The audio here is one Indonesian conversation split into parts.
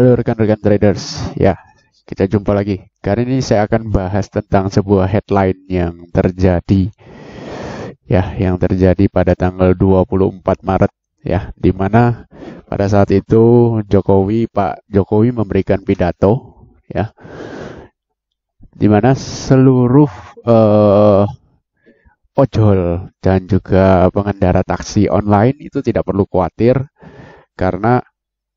Halo rekan-rekan traders, ya kita jumpa lagi. Kali ini saya akan bahas tentang sebuah headline yang terjadi pada tanggal 24 Maret ya, di mana pada saat itu Pak Jokowi memberikan pidato ya, di mana seluruh ojol dan juga pengendara taksi online itu tidak perlu khawatir karena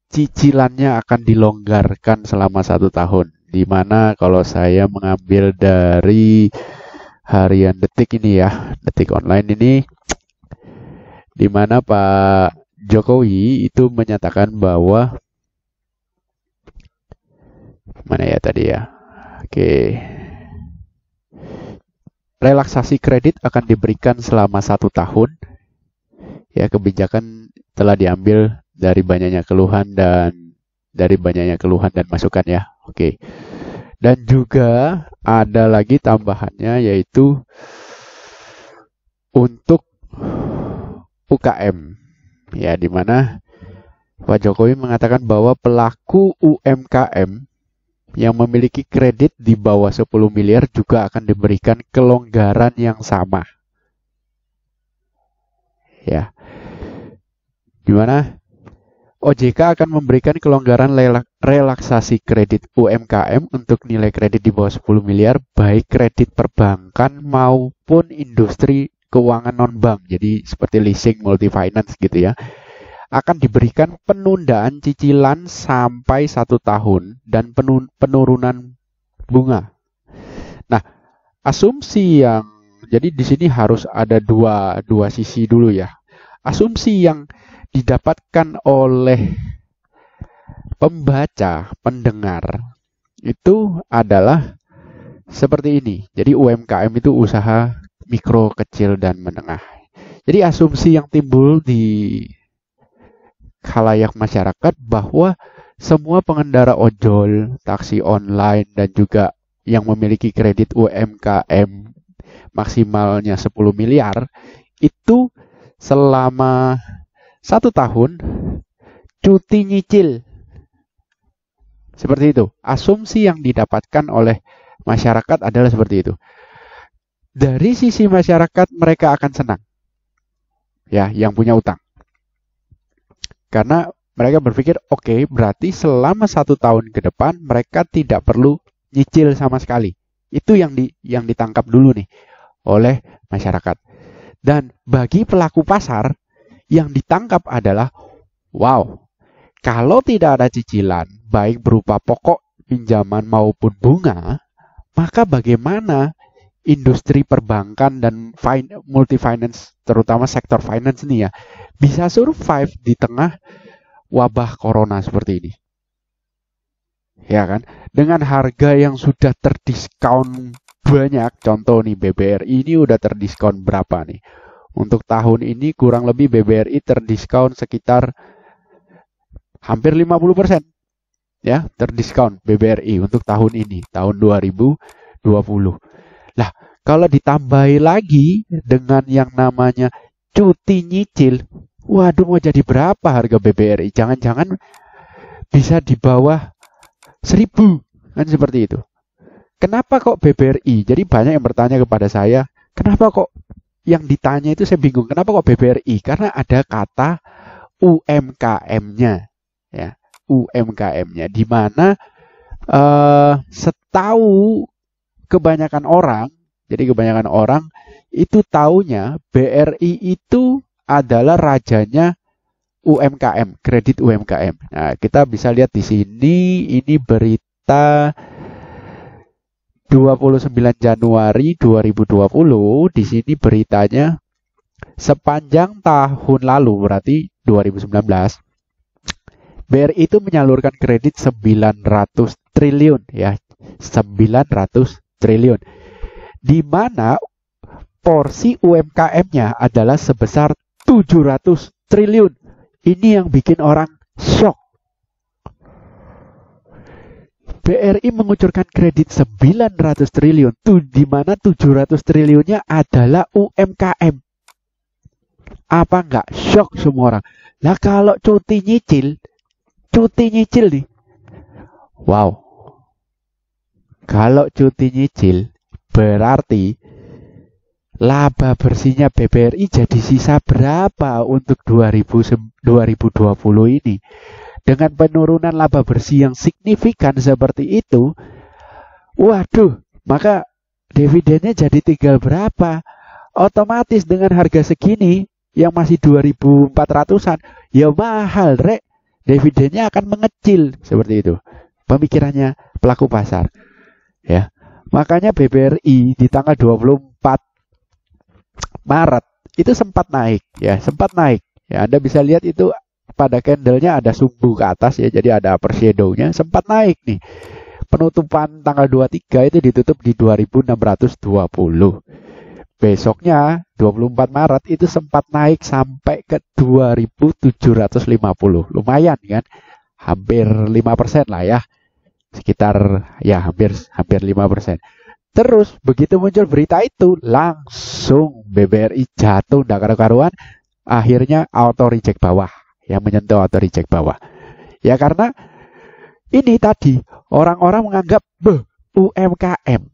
cicilannya akan dilonggarkan selama 1 tahun. Di mana kalau saya mengambil dari harian Detik ini ya, Detik Online ini, di mana Pak Jokowi itu menyatakan bahwa mana ya tadi ya, oke, relaksasi kredit akan diberikan selama 1 tahun. Ya, kebijakan telah diambil dari banyaknya keluhan dan masukan ya. Oke. Dan juga ada lagi tambahannya, yaitu untuk UKM. Ya, di mana Pak Jokowi mengatakan bahwa pelaku UMKM yang memiliki kredit di bawah 10 miliar juga akan diberikan kelonggaran yang sama. Ya. Di mana OJK akan memberikan kelonggaran relaksasi kredit UMKM untuk nilai kredit di bawah 10 miliar, baik kredit perbankan maupun industri keuangan non-bank. Jadi seperti leasing, multi finance gitu ya. Akan diberikan penundaan cicilan sampai 1 tahun dan penurunan bunga. Nah, asumsi yang jadi di sini harus ada dua sisi dulu ya. Asumsi yang didapatkan oleh pendengar itu adalah seperti ini. Jadi UMKM itu usaha mikro, kecil, dan menengah. Jadi asumsi yang timbul di khalayak masyarakat bahwa semua pengendara ojol, taksi online, dan juga yang memiliki kredit UMKM maksimalnya 10 miliar itu selama 1 tahun cuti nyicil. Seperti itu. Asumsi yang didapatkan oleh masyarakat adalah seperti itu. Dari sisi masyarakat mereka akan senang. Ya, yang punya utang. Karena mereka berpikir, oke, berarti selama 1 tahun ke depan mereka tidak perlu nyicil sama sekali. Itu yang ditangkap dulu nih oleh masyarakat. Dan bagi pelaku pasar, yang ditangkap adalah, wow, kalau tidak ada cicilan, baik berupa pokok pinjaman maupun bunga, maka bagaimana industri perbankan dan multi finance, terutama sektor finance ini ya, bisa survive di tengah wabah corona seperti ini. Ya kan? Dengan harga yang sudah terdiskon banyak, contoh nih BBRI ini udah terdiskon berapa nih? Untuk tahun ini kurang lebih BBRI terdiskon sekitar hampir 50%. Ya, terdiskon BBRI untuk tahun ini, tahun 2020. Lah, kalau ditambahi lagi dengan yang namanya cuti nyicil, waduh, mau jadi berapa harga BBRI? Jangan-jangan bisa di bawah 1.000, kan seperti itu. Kenapa kok BBRI? Jadi banyak yang bertanya kepada saya, kenapa kok yang ditanya itu saya bingung, kenapa kok BBRI? Karena ada kata UMKM-nya, ya, UMKM-nya, di mana setahu kebanyakan orang, jadi kebanyakan orang itu taunya BRI itu adalah rajanya UMKM, kredit UMKM. Nah, kita bisa lihat di sini, ini berita 29 Januari 2020, di sini beritanya sepanjang tahun lalu, berarti 2019, BRI itu menyalurkan kredit 900 triliun ya, 900 triliun. Di mana porsi UMKM-nya adalah sebesar 700 triliun. Ini yang bikin orang shock. BRI mengucurkan kredit 900 triliun, di mana 700 triliunnya adalah UMKM. Apa enggak shock semua orang? Lah kalau cuti nyicil nih, Wow, kalau cuti nyicil berarti laba bersihnya BBRI jadi sisa berapa untuk 2020 ini? Dengan penurunan laba bersih yang signifikan seperti itu, waduh, maka dividennya jadi tinggal berapa? Otomatis dengan harga segini yang masih 2.400-an, ya mahal, Rek. Dividennya akan mengecil seperti itu. Pemikirannya pelaku pasar, ya. Makanya BBRI di tanggal 24 Maret itu sempat naik, ya, sempat naik. Ya, Anda bisa lihat itu pada candlenya ada sumbu ke atas ya, jadi ada upper shadow-nya, sempat naik nih. Penutupan tanggal 23 itu ditutup di 2.620. Besoknya 24 Maret itu sempat naik sampai ke 2.750. Lumayan kan? Hampir 5% lah ya. Sekitar ya hampir 5%. Terus begitu muncul berita itu langsung BBRI jatuh ndak karu-karuan, akhirnya auto reject bawah, yang menyentuh auto reject bawah. Ya karena ini tadi orang-orang menganggap UMKM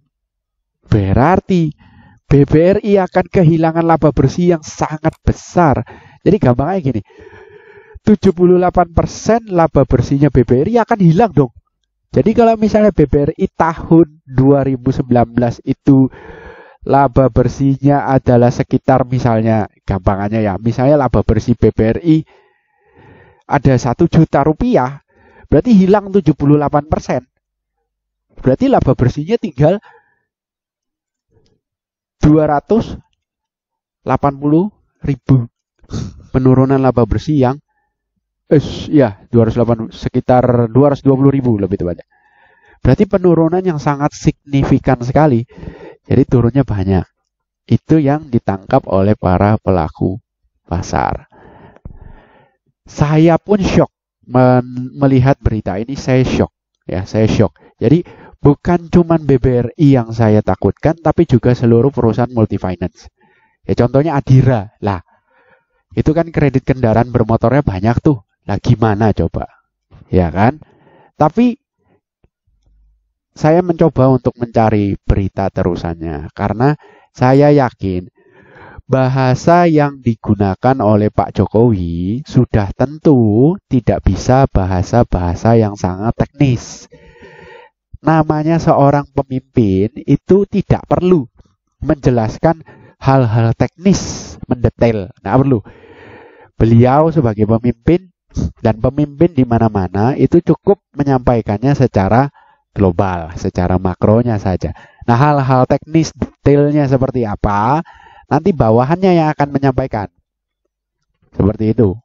berarti BBRI akan kehilangan laba bersih yang sangat besar. Jadi gampangnya gini, 78% laba bersihnya BBRI akan hilang dong. Jadi kalau misalnya BBRI tahun 2019 itu laba bersihnya adalah sekitar misalnya, gampangannya ya, misalnya laba bersih BBRI ada 1 juta rupiah, berarti hilang 78%. Berarti laba bersihnya tinggal 280.000. Penurunan laba bersih yang ya 208, sekitar 220.000 lebih tepatnya. Berarti penurunan yang sangat signifikan sekali. Jadi turunnya banyak. Itu yang ditangkap oleh para pelaku pasar. Saya pun shock melihat berita ini, saya shock. Ya, saya shock. Jadi bukan cuma BBRI yang saya takutkan, tapi juga seluruh perusahaan multifinance. Ya contohnya Adira. Lah, itu kan kredit kendaraan bermotornya banyak tuh. Lah gimana coba? Ya kan? Tapi saya mencoba untuk mencari berita terusannya karena saya yakin bahasa yang digunakan oleh Pak Jokowi sudah tentu tidak bisa bahasa-bahasa yang sangat teknis. Namanya seorang pemimpin itu tidak perlu menjelaskan hal-hal teknis mendetail. Nggak perlu. Beliau sebagai pemimpin dan pemimpin di mana-mana itu cukup menyampaikannya secara global, secara makronya saja. Nah, hal-hal teknis detailnya seperti apa, nanti bawahannya yang akan menyampaikan. Seperti itu.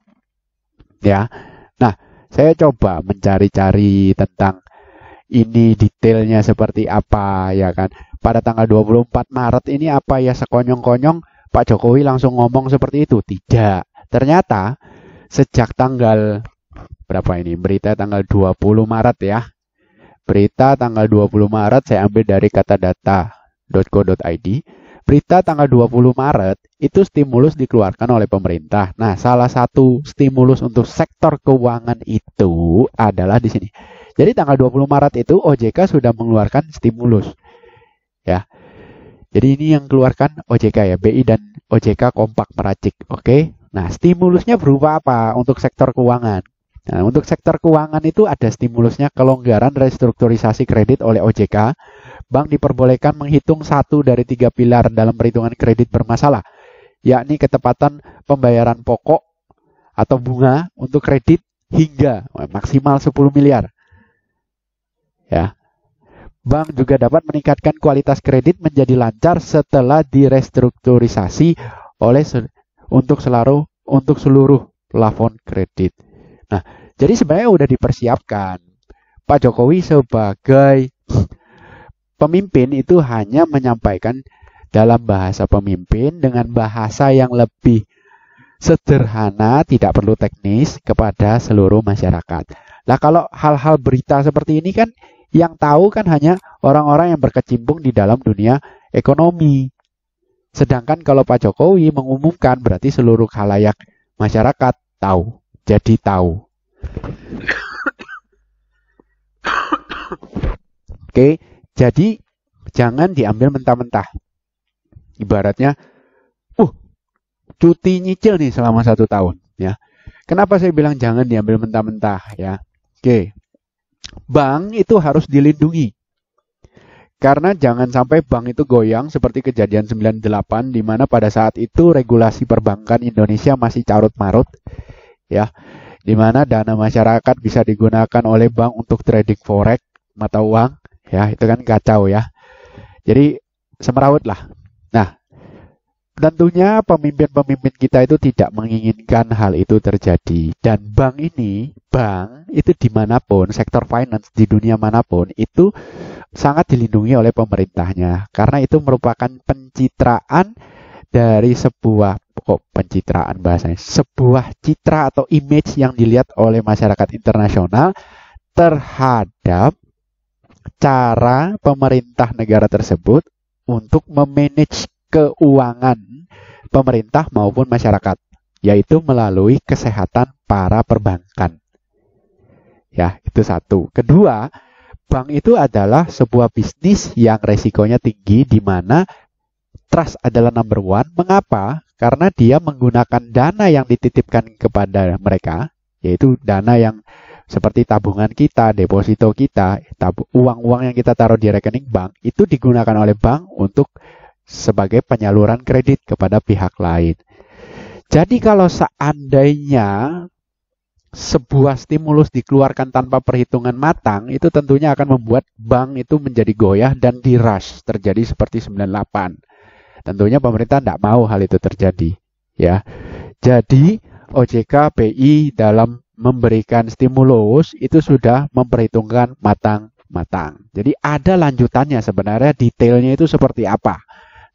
Ya. Nah, saya coba mencari-cari tentang ini detailnya seperti apa, ya kan. Pada tanggal 24 Maret ini apa ya sekonyong-konyong Pak Jokowi langsung ngomong seperti itu? Tidak. Ternyata sejak tanggal berapa ini? Berita tanggal 20 Maret ya. Berita tanggal 20 Maret saya ambil dari katadata.co.id. Berita tanggal 20 Maret itu stimulus dikeluarkan oleh pemerintah. Nah, salah satu stimulus untuk sektor keuangan itu adalah di sini. Jadi tanggal 20 Maret itu OJK sudah mengeluarkan stimulus. Ya. Jadi ini yang keluarkan OJK ya, BI dan OJK kompak meracik. Oke. Nah, stimulusnya berupa apa untuk sektor keuangan? Nah, untuk sektor keuangan itu ada stimulusnya kelonggaran restrukturisasi kredit oleh OJK. Bank diperbolehkan menghitung 1 dari 3 pilar dalam perhitungan kredit bermasalah, yakni ketepatan pembayaran pokok atau bunga untuk kredit hingga maksimal 10 miliar. Ya. Bank juga dapat meningkatkan kualitas kredit menjadi lancar setelah direstrukturisasi oleh untuk seluruh plafon kredit. Nah, jadi sebenarnya udah dipersiapkan. Pak Jokowi sebagai pemimpin itu hanya menyampaikan dalam bahasa pemimpin dengan bahasa yang lebih sederhana, tidak perlu teknis kepada seluruh masyarakat. Nah, kalau hal-hal berita seperti ini kan yang tahu kan hanya orang-orang yang berkecimpung di dalam dunia ekonomi. Sedangkan kalau Pak Jokowi mengumumkan berarti seluruh khalayak masyarakat tahu, jadi tahu. Oke, jadi jangan diambil mentah-mentah. Ibaratnya, cuti nyicil nih selama 1 tahun, ya. Kenapa saya bilang jangan diambil mentah-mentah, ya? Oke, bank itu harus dilindungi. Karena jangan sampai bank itu goyang seperti kejadian 98, di mana pada saat itu regulasi perbankan Indonesia masih carut-marut, ya, di mana dana masyarakat bisa digunakan oleh bank untuk trading forex, mata uang, ya, itu kan kacau, ya. Jadi semeraut lah. Nah, tentunya pemimpin-pemimpin kita itu tidak menginginkan hal itu terjadi. Dan bank itu dimanapun, sektor finance di dunia manapun, itu sangat dilindungi oleh pemerintahnya. Karena itu merupakan pencitraan dari sebuah, pencitraan bahasanya, sebuah citra atau image yang dilihat oleh masyarakat internasional terhadap cara pemerintah negara tersebut untuk memanage keuangan pemerintah maupun masyarakat, yaitu melalui kesehatan para perbankan. Ya, itu satu. Kedua, bank itu adalah sebuah bisnis yang resikonya tinggi, di mana trust adalah number one. Mengapa? Karena dia menggunakan dana yang dititipkan kepada mereka, yaitu dana yang seperti tabungan kita, deposito kita, uang-uang yang kita taruh di rekening bank, itu digunakan oleh bank untuk sebagai penyaluran kredit kepada pihak lain. Jadi kalau seandainya sebuah stimulus dikeluarkan tanpa perhitungan matang, itu tentunya akan membuat bank itu menjadi goyah dan di-rush, terjadi seperti 98. Tentunya pemerintah tidak mau hal itu terjadi, ya. Jadi OJK, BI dalam memberikan stimulus itu sudah memperhitungkan matang-matang. Jadi ada lanjutannya sebenarnya, detailnya itu seperti apa.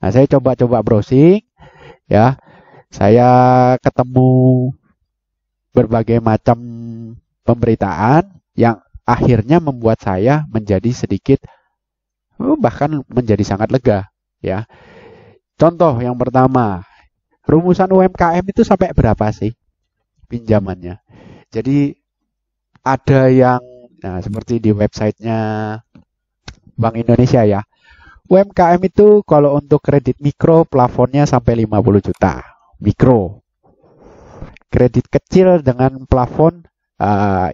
Nah, saya coba browsing, ya. Saya ketemu berbagai macam pemberitaan yang akhirnya membuat saya menjadi sedikit, bahkan menjadi sangat lega, ya. Contoh yang pertama, rumusan UMKM itu sampai berapa sih pinjamannya? Jadi ada yang, nah, seperti di websitenya Bank Indonesia, ya. UMKM itu kalau untuk kredit mikro plafonnya sampai 50 juta. Mikro. Kredit kecil dengan plafon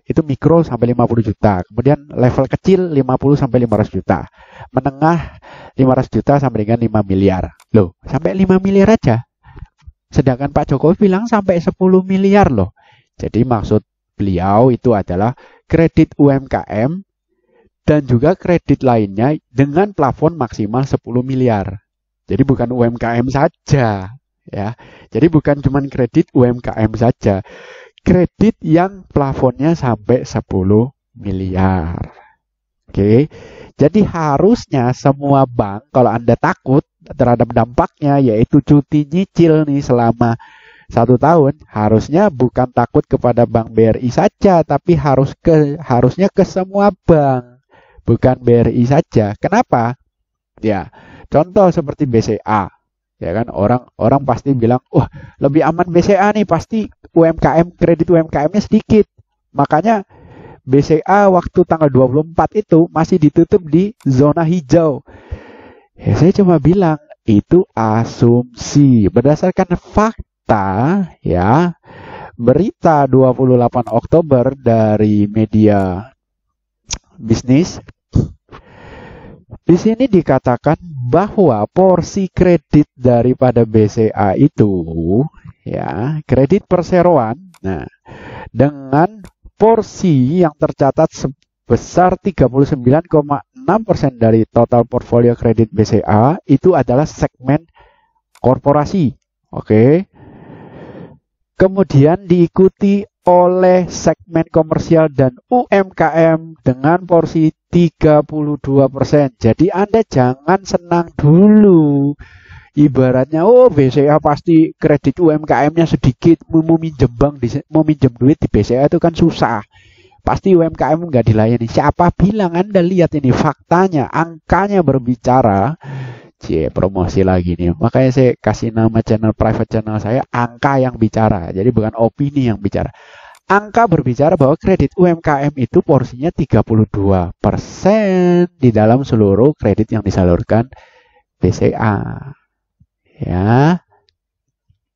itu mikro sampai 50 juta. Kemudian level kecil 50 sampai 500 juta. Menengah 500 juta sampai dengan 5 miliar. Loh, sampai 5 miliar aja. Sedangkan Pak Jokowi bilang sampai 10 miliar loh. Jadi maksud beliau itu adalah kredit UMKM dan juga kredit lainnya dengan plafon maksimal 10 miliar. Jadi bukan UMKM saja, ya. Jadi bukan cuma kredit UMKM saja. Kredit yang plafonnya sampai 10 miliar. Oke. Jadi harusnya semua bank, kalau Anda takut terhadap dampaknya, yaitu cuti nyicil nih selama 1 tahun, harusnya bukan takut kepada Bank BRI saja, tapi harusnya ke semua bank. Bukan BRI saja. Kenapa? Ya, contoh seperti BCA. Ya kan, orang pasti bilang, "Wah, lebih aman BCA nih, pasti UMKM, kredit UMKM-nya sedikit." Makanya BCA waktu tanggal 24 itu masih ditutup di zona hijau. Ya, saya cuma bilang, itu asumsi. Berdasarkan fakta, ya, berita 28 Oktober dari media bisnis, di sini dikatakan bahwa porsi kredit daripada BCA itu, ya, kredit perseroan, nah, dengan porsi yang tercatat sebesar 39,6% dari total portfolio kredit BCA itu adalah segmen korporasi. Oke. Kemudian diikuti oleh segmen komersial dan UMKM dengan porsi 32%. Jadi Anda jangan senang dulu. Ibaratnya, oh BCA pasti kredit UMKM-nya sedikit, mau minjem duit di BCA itu kan susah. Pasti UMKM nggak dilayani. Siapa bilang? Anda lihat ini faktanya, angkanya berbicara. Promosi lagi nih. Makanya saya kasih nama channel private channel saya angka yang bicara. Jadi bukan opini yang bicara. Angka berbicara bahwa kredit UMKM itu porsinya 32% di dalam seluruh kredit yang disalurkan BCA. Ya,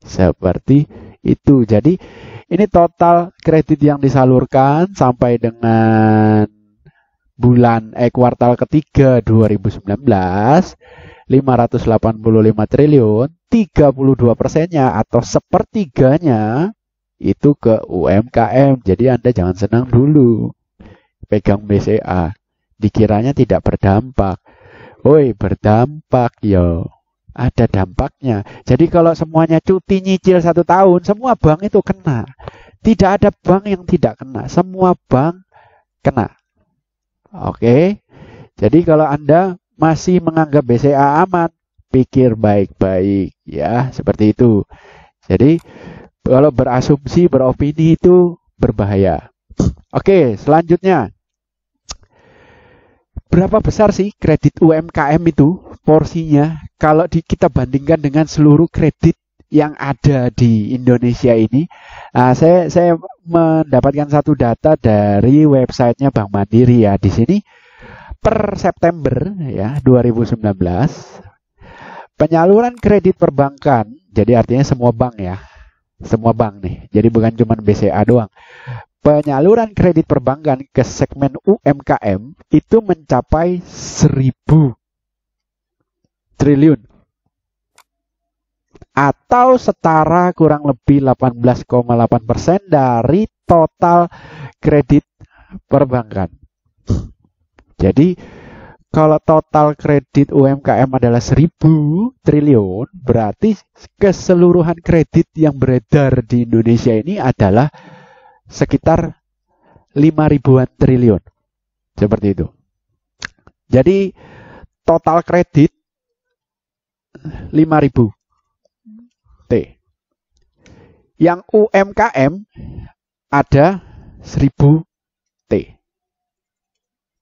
seperti itu. Jadi ini total kredit yang disalurkan sampai dengan kuartal ketiga 2019, 585 triliun, 32%-nya atau sepertiganya itu ke UMKM. Jadi Anda jangan senang dulu pegang BCA. Dikiranya tidak berdampak. Woi, berdampak yo. Ada dampaknya. Jadi kalau semuanya cuti nyicil 1 tahun, semua bank itu kena. Tidak ada bank yang tidak kena. Semua bank kena. Oke. Jadi kalau Anda masih menganggap BCA aman, pikir baik-baik ya, seperti itu. Jadi kalau berasumsi, beropini itu berbahaya. Oke, selanjutnya. Berapa besar sih kredit UMKM itu porsinya kalau kita bandingkan dengan seluruh kredit yang ada di Indonesia ini? Nah, saya mendapatkan satu data dari websitenya Bank Mandiri ya. Di sini per September ya 2019 penyaluran kredit perbankan, jadi artinya semua bank ya. Semua bank nih, jadi bukan cuma BCA doang. Penyaluran kredit perbankan ke segmen UMKM itu mencapai 1.000 triliun atau setara kurang lebih 18,8% dari total kredit perbankan. Jadi kalau total kredit UMKM adalah 1.000 triliun, berarti keseluruhan kredit yang beredar di Indonesia ini adalah sekitar 5.000-an triliun. Seperti itu. Jadi total kredit 5.000 T. Yang UMKM ada 1.000 T.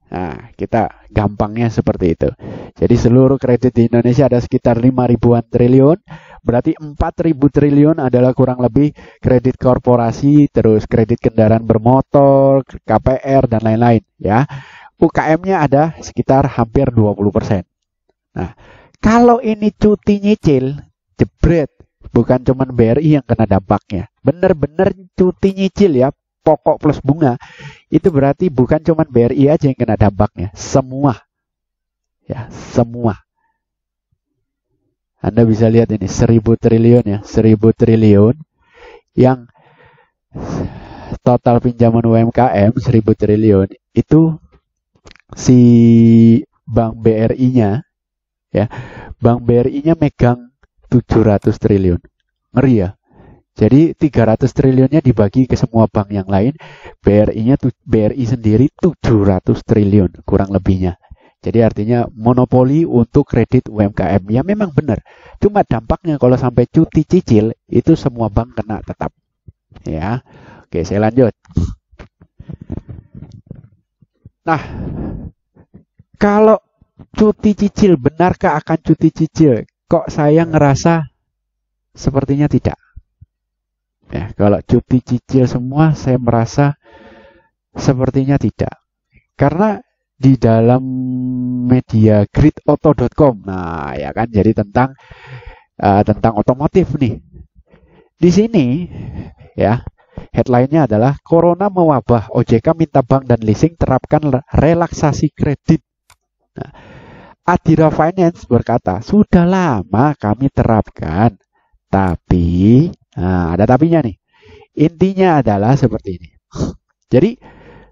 Nah, kita gampangnya seperti itu. Jadi seluruh kredit di Indonesia ada sekitar 5.000-an triliun. Berarti 4.000 triliun adalah kurang lebih kredit korporasi, terus kredit kendaraan bermotor, KPR, dan lain-lain. Ya, UKM-nya ada sekitar hampir 20%. Nah, kalau ini cuti nyicil, jebret. Bukan cuma BRI yang kena dampaknya. Bener-bener cuti nyicil ya. Pokok plus bunga, itu berarti bukan cuma BRI aja yang kena dampaknya, semua. Ya, semua. Anda bisa lihat ini 1.000 triliun ya, 1.000 triliun yang total pinjaman UMKM 1.000 triliun itu si Bank BRI-nya ya, Bank BRI-nya megang 700 triliun. Ngeri ya. Jadi 300 triliunnya dibagi ke semua bank yang lain, BRI sendiri 700 triliun kurang lebihnya. Jadi artinya monopoli untuk kredit UMKM. Ya memang benar. Cuma dampaknya kalau sampai cuti cicil itu semua bank kena tetap. Ya. Oke, saya lanjut. Nah, kalau cuti cicil, benarkah akan cuti cicil? Kok saya ngerasa sepertinya tidak. Ya, kalau cuti cicil semua saya merasa sepertinya tidak. Karena di dalam media gridauto.com, nah ya kan, jadi tentang otomotif nih. Di sini ya, headline-nya adalah Corona mewabah, OJK minta bank dan leasing terapkan relaksasi kredit. Nah, Adira Finance berkata, sudah lama kami terapkan, tapi nah, ada tapinya nih. Intinya adalah seperti ini. Jadi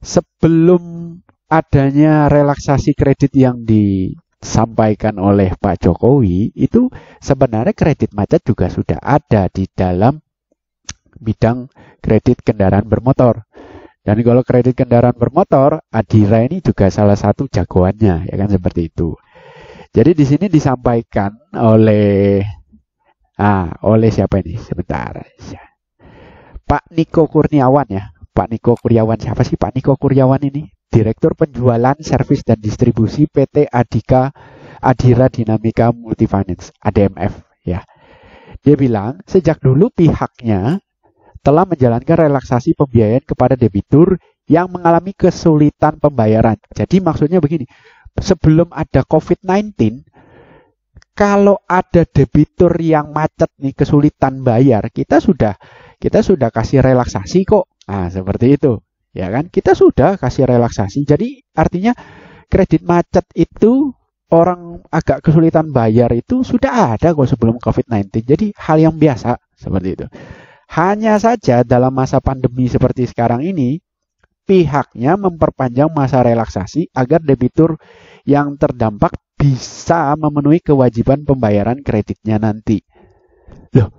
sebelum adanya relaksasi kredit yang disampaikan oleh Pak Jokowi, itu sebenarnya kredit macet juga sudah ada di dalam bidang kredit kendaraan bermotor. Dan kalau kredit kendaraan bermotor, Adira ini juga salah satu jagoannya, ya kan, seperti itu. Jadi di sini disampaikan oleh siapa ini? Sebentar. Pak Niko Kurniawan ya. Pak Niko Kurniawan, siapa sih Pak Niko Kurniawan ini? Direktur Penjualan, Servis dan Distribusi PT Adira Dinamika Multifinance, ADMF ya. Dia bilang, sejak dulu pihaknya telah menjalankan relaksasi pembiayaan kepada debitur yang mengalami kesulitan pembayaran. Jadi maksudnya begini, sebelum ada COVID-19, kalau ada debitur yang macet nih, kesulitan bayar, kita sudah kasih relaksasi kok. Nah, seperti itu. Ya kan? Kita sudah kasih relaksasi. Jadi artinya kredit macet itu, orang agak kesulitan bayar itu sudah ada kok sebelum COVID-19. Jadi hal yang biasa seperti itu. Hanya saja dalam masa pandemi seperti sekarang ini, pihaknya memperpanjang masa relaksasi agar debitur yang terdampak bisa memenuhi kewajiban pembayaran kreditnya nanti. Loh,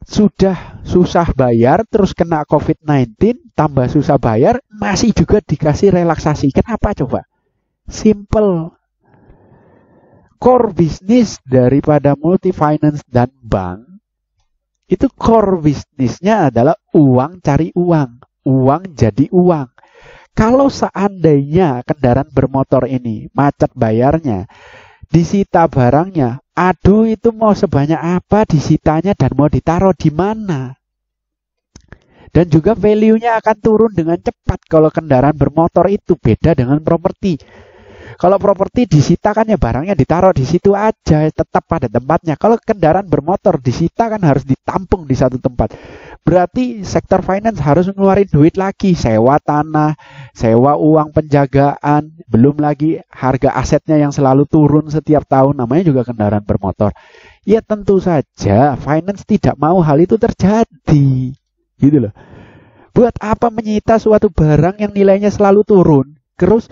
sudah susah bayar, terus kena COVID-19, tambah susah bayar, masih juga dikasih relaksasi. Kenapa coba? Simple. Core bisnis daripada multi finance dan bank, itu core bisnisnya adalah uang cari uang. Uang jadi uang. Kalau seandainya kendaraan bermotor ini macet bayarnya, disita barangnya, aduh itu mau sebanyak apa disitanya dan mau ditaruh di mana? Dan juga value-nya akan turun dengan cepat kalau kendaraan bermotor itu, beda dengan properti. Kalau properti disita kan ya barangnya ditaruh di situ aja, tetap pada tempatnya. Kalau kendaraan bermotor disita kan harus ditampung di satu tempat. Berarti sektor finance harus ngeluarin duit lagi, sewa tanah, sewa uang penjagaan, belum lagi harga asetnya yang selalu turun setiap tahun, namanya juga kendaraan bermotor. Ya tentu saja finance tidak mau hal itu terjadi. Gitu loh. Buat apa menyita suatu barang yang nilainya selalu turun, terus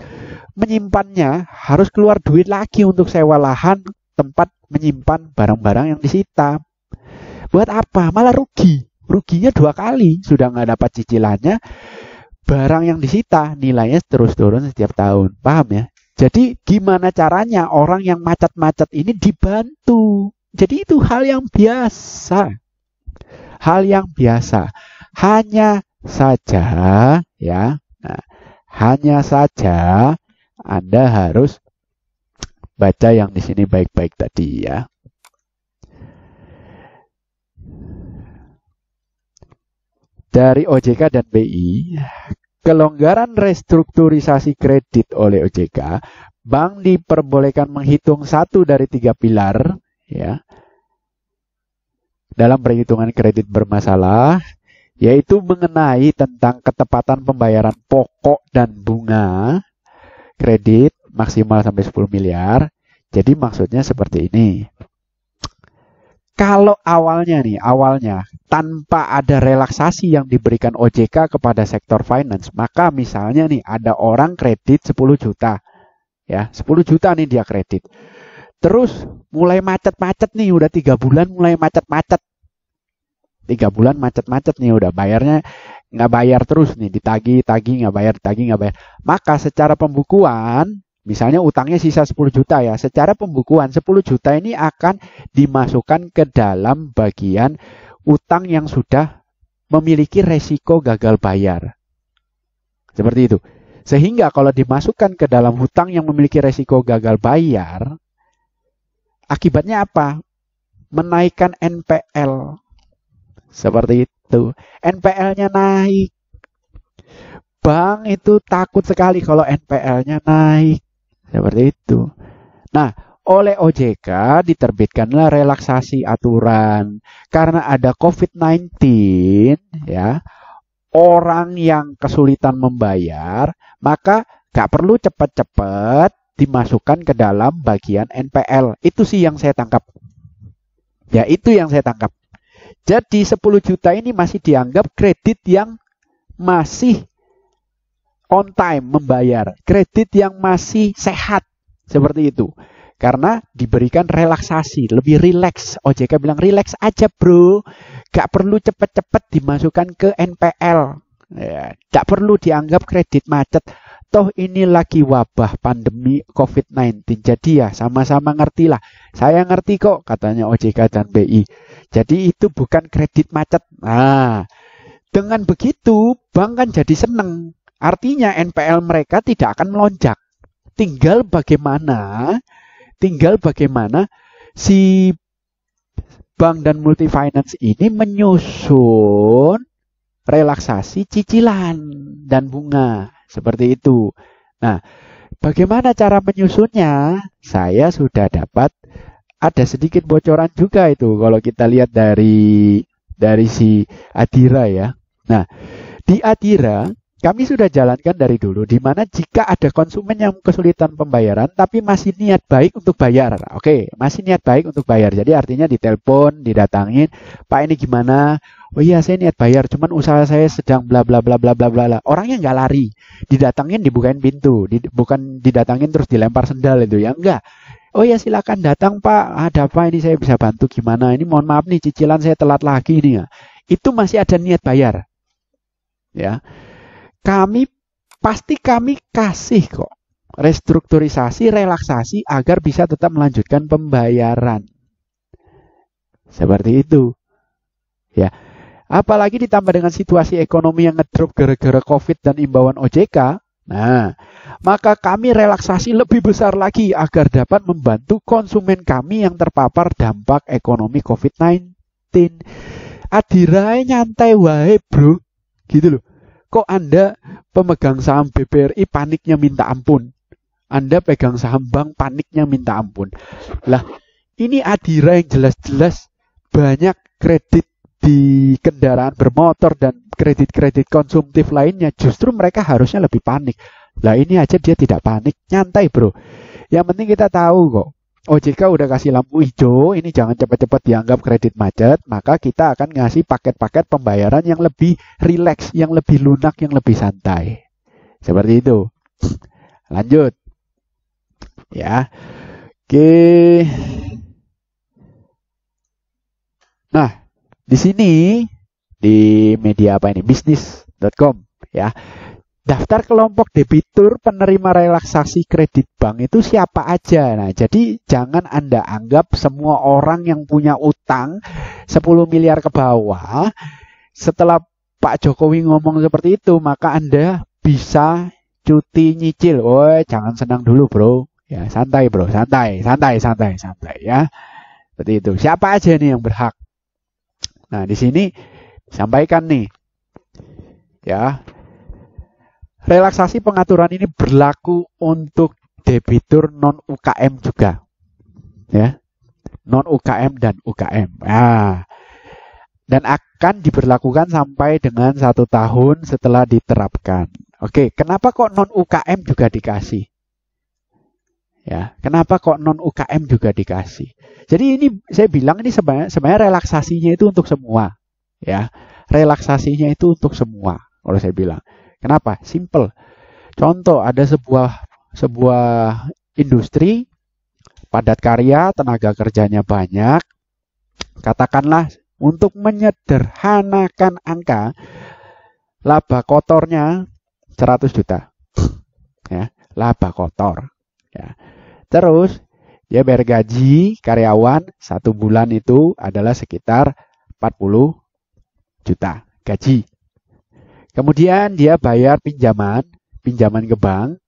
menyimpannya harus keluar duit lagi untuk sewa lahan tempat menyimpan barang-barang yang disita. Buat apa? Malah rugi. Ruginya 2 kali. Sudah nggak dapat cicilannya, barang yang disita nilainya terus turun setiap tahun. Paham ya? Jadi gimana caranya orang yang macet-macet ini dibantu? Jadi itu hal yang biasa. Hal yang biasa. Hanya saja ya. Nah, hanya saja Anda harus baca yang di sini baik-baik tadi ya. Dari OJK dan BI, kelonggaran restrukturisasi kredit oleh OJK, bank diperbolehkan menghitung 1 dari 3 pilar ya dalam perhitungan kredit bermasalah, yaitu mengenai tentang ketepatan pembayaran pokok dan bunga kredit maksimal sampai 10 miliar. Jadi maksudnya seperti ini. Kalau awalnya tanpa ada relaksasi yang diberikan OJK kepada sektor finance, maka misalnya nih ada orang kredit 10 juta. Ya, 10 juta nih dia kredit. Terus mulai macet-macet nih, udah 3 bulan mulai macet-macet. 3 bulan macet-macet nih, udah bayarnya nggak bayar terus nih, ditagih nggak bayar. Maka secara pembukuan, misalnya utangnya sisa 10 juta ya, secara pembukuan 10 juta ini akan dimasukkan ke dalam bagian utang yang sudah memiliki resiko gagal bayar. Seperti itu. Sehingga kalau dimasukkan ke dalam hutang yang memiliki resiko gagal bayar, akibatnya apa? Menaikkan NPL. Seperti itu. NPL-nya naik. Bank itu takut sekali kalau NPL-nya naik. Seperti itu. Nah, oleh OJK diterbitkanlah relaksasi aturan. Karena ada COVID-19, ya, orang yang kesulitan membayar, maka gak perlu cepat-cepat dimasukkan ke dalam bagian NPL. Itu sih yang saya tangkap. Ya, itu yang saya tangkap. Jadi 10 juta ini masih dianggap kredit yang masih on time membayar. Kredit yang masih sehat. Seperti itu. Karena diberikan relaksasi, lebih rileks. OJK bilang rileks aja bro. Gak perlu cepet-cepet dimasukkan ke NPL. Ya, gak perlu dianggap kredit macet. Toh ini lagi wabah pandemi COVID-19. Jadi ya sama-sama ngerti lah. Saya ngerti kok katanya OJK dan BI. Jadi itu bukan kredit macet. Nah, dengan begitu bank kan jadi seneng. Artinya NPL mereka tidak akan melonjak. Tinggal bagaimana si bank dan multifinance ini menyusun relaksasi cicilan dan bunga. Seperti itu. Nah, bagaimana cara menyusunnya? Saya sudah dapat ada sedikit bocoran juga itu kalau kita lihat dari si Adira ya. Nah, di Adira kami sudah jalankan dari dulu, di mana jika ada konsumen yang kesulitan pembayaran tapi masih niat baik untuk bayar. Oke, masih niat baik untuk bayar. Jadi artinya ditelepon, didatangin, "Pak, ini gimana?" "Oh iya, saya niat bayar, cuman usaha saya sedang bla bla bla bla bla bla." Orangnya nggak lari. Didatangin, dibukain pintu, bukan didatangin terus dilempar sendal itu ya, enggak. "Oh ya, silakan datang, Pak. Ada apa ini, saya bisa bantu gimana? Ini mohon maaf nih, cicilan saya telat lagi nih ya." Itu masih ada niat bayar. Ya. Kami kasih kok restrukturisasi, relaksasi agar bisa tetap melanjutkan pembayaran. Seperti itu. Ya. Apalagi ditambah dengan situasi ekonomi yang ngedrop gara-gara Covid dan imbauan OJK. Nah, maka kami relaksasi lebih besar lagi agar dapat membantu konsumen kami yang terpapar dampak ekonomi COVID-19. Adira nyantai wae, bro. Gitu loh. Kok Anda pemegang saham BBRI paniknya minta ampun? Anda pegang saham bank paniknya minta ampun. Lah, ini Adira yang jelas-jelas banyak kredit di kendaraan bermotor dan kredit-kredit konsumtif lainnya. Justru mereka harusnya lebih panik. Lah, ini aja dia tidak panik, nyantai bro. Yang penting kita tahu kok, OJK udah kasih lampu hijau, ini jangan cepat-cepat dianggap kredit macet, maka kita akan ngasih paket-paket pembayaran yang lebih rileks, yang lebih lunak, yang lebih santai. Seperti itu. Lanjut. Ya. Oke. Nah, di sini di media apa ini? Bisnis.com ya. Daftar kelompok debitur penerima relaksasi kredit bank itu siapa aja. Nah, jadi jangan Anda anggap semua orang yang punya utang 10 miliar ke bawah, setelah Pak Jokowi ngomong seperti itu, maka Anda bisa cuti nyicil. Oh, jangan senang dulu, bro. Ya, santai, bro. Santai ya. Seperti itu. Siapa aja nih yang berhak? Nah, di sini disampaikan nih. Ya. Relaksasi pengaturan ini berlaku untuk debitur non-UKM juga. Ya. Non-UKM dan UKM. Nah, dan akan diberlakukan sampai dengan 1 tahun setelah diterapkan. Oke, kenapa kok non-UKM juga dikasih? Ya, kenapa kok non-UKM juga dikasih? Jadi ini saya bilang ini sebenarnya relaksasinya itu untuk semua. Ya, relaksasinya itu untuk semua. Kalau saya bilang. Kenapa? Simple. Contoh, ada sebuah industri padat karya, tenaga kerjanya banyak. Katakanlah untuk menyederhanakan angka, laba kotornya 100 juta. Ya, laba kotor. Ya. Terus dia bayar gaji karyawan 1 bulan itu adalah sekitar 40 juta gaji. Kemudian dia bayar pinjaman ke bank,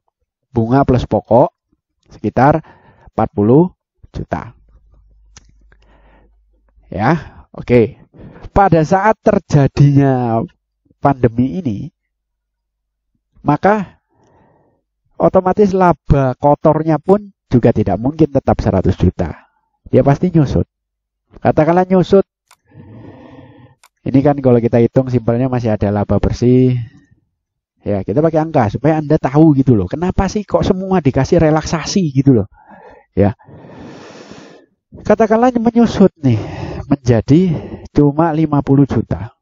bunga plus pokok sekitar 40 juta. Ya, oke. Pada saat terjadinya pandemi ini, maka otomatis laba kotornya pun juga tidak mungkin tetap 100 juta. Dia pasti nyusut. Katakanlah nyusut. Ini kan kalau kita hitung simpelnya masih ada laba bersih. Ya, kita pakai angka supaya Anda tahu gitu loh. Kenapa sih kok semua dikasih relaksasi gitu loh. Ya. Katakanlah menyusut nih menjadi cuma 50 juta.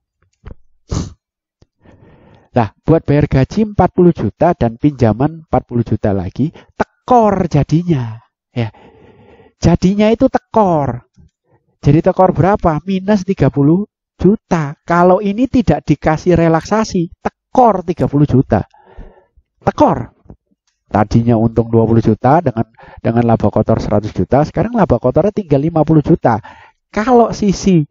Nah, buat bayar gaji 40 juta dan pinjaman 40 juta lagi, tekor jadinya. Ya. Jadinya itu tekor. Jadi tekor berapa? Minus 30 juta. Kalau ini tidak dikasih relaksasi, tekor 30 juta. Tekor. Tadinya untung 20 juta dengan laba kotor 100 juta, sekarang laba kotornya tinggal 50 juta. Kalau sisi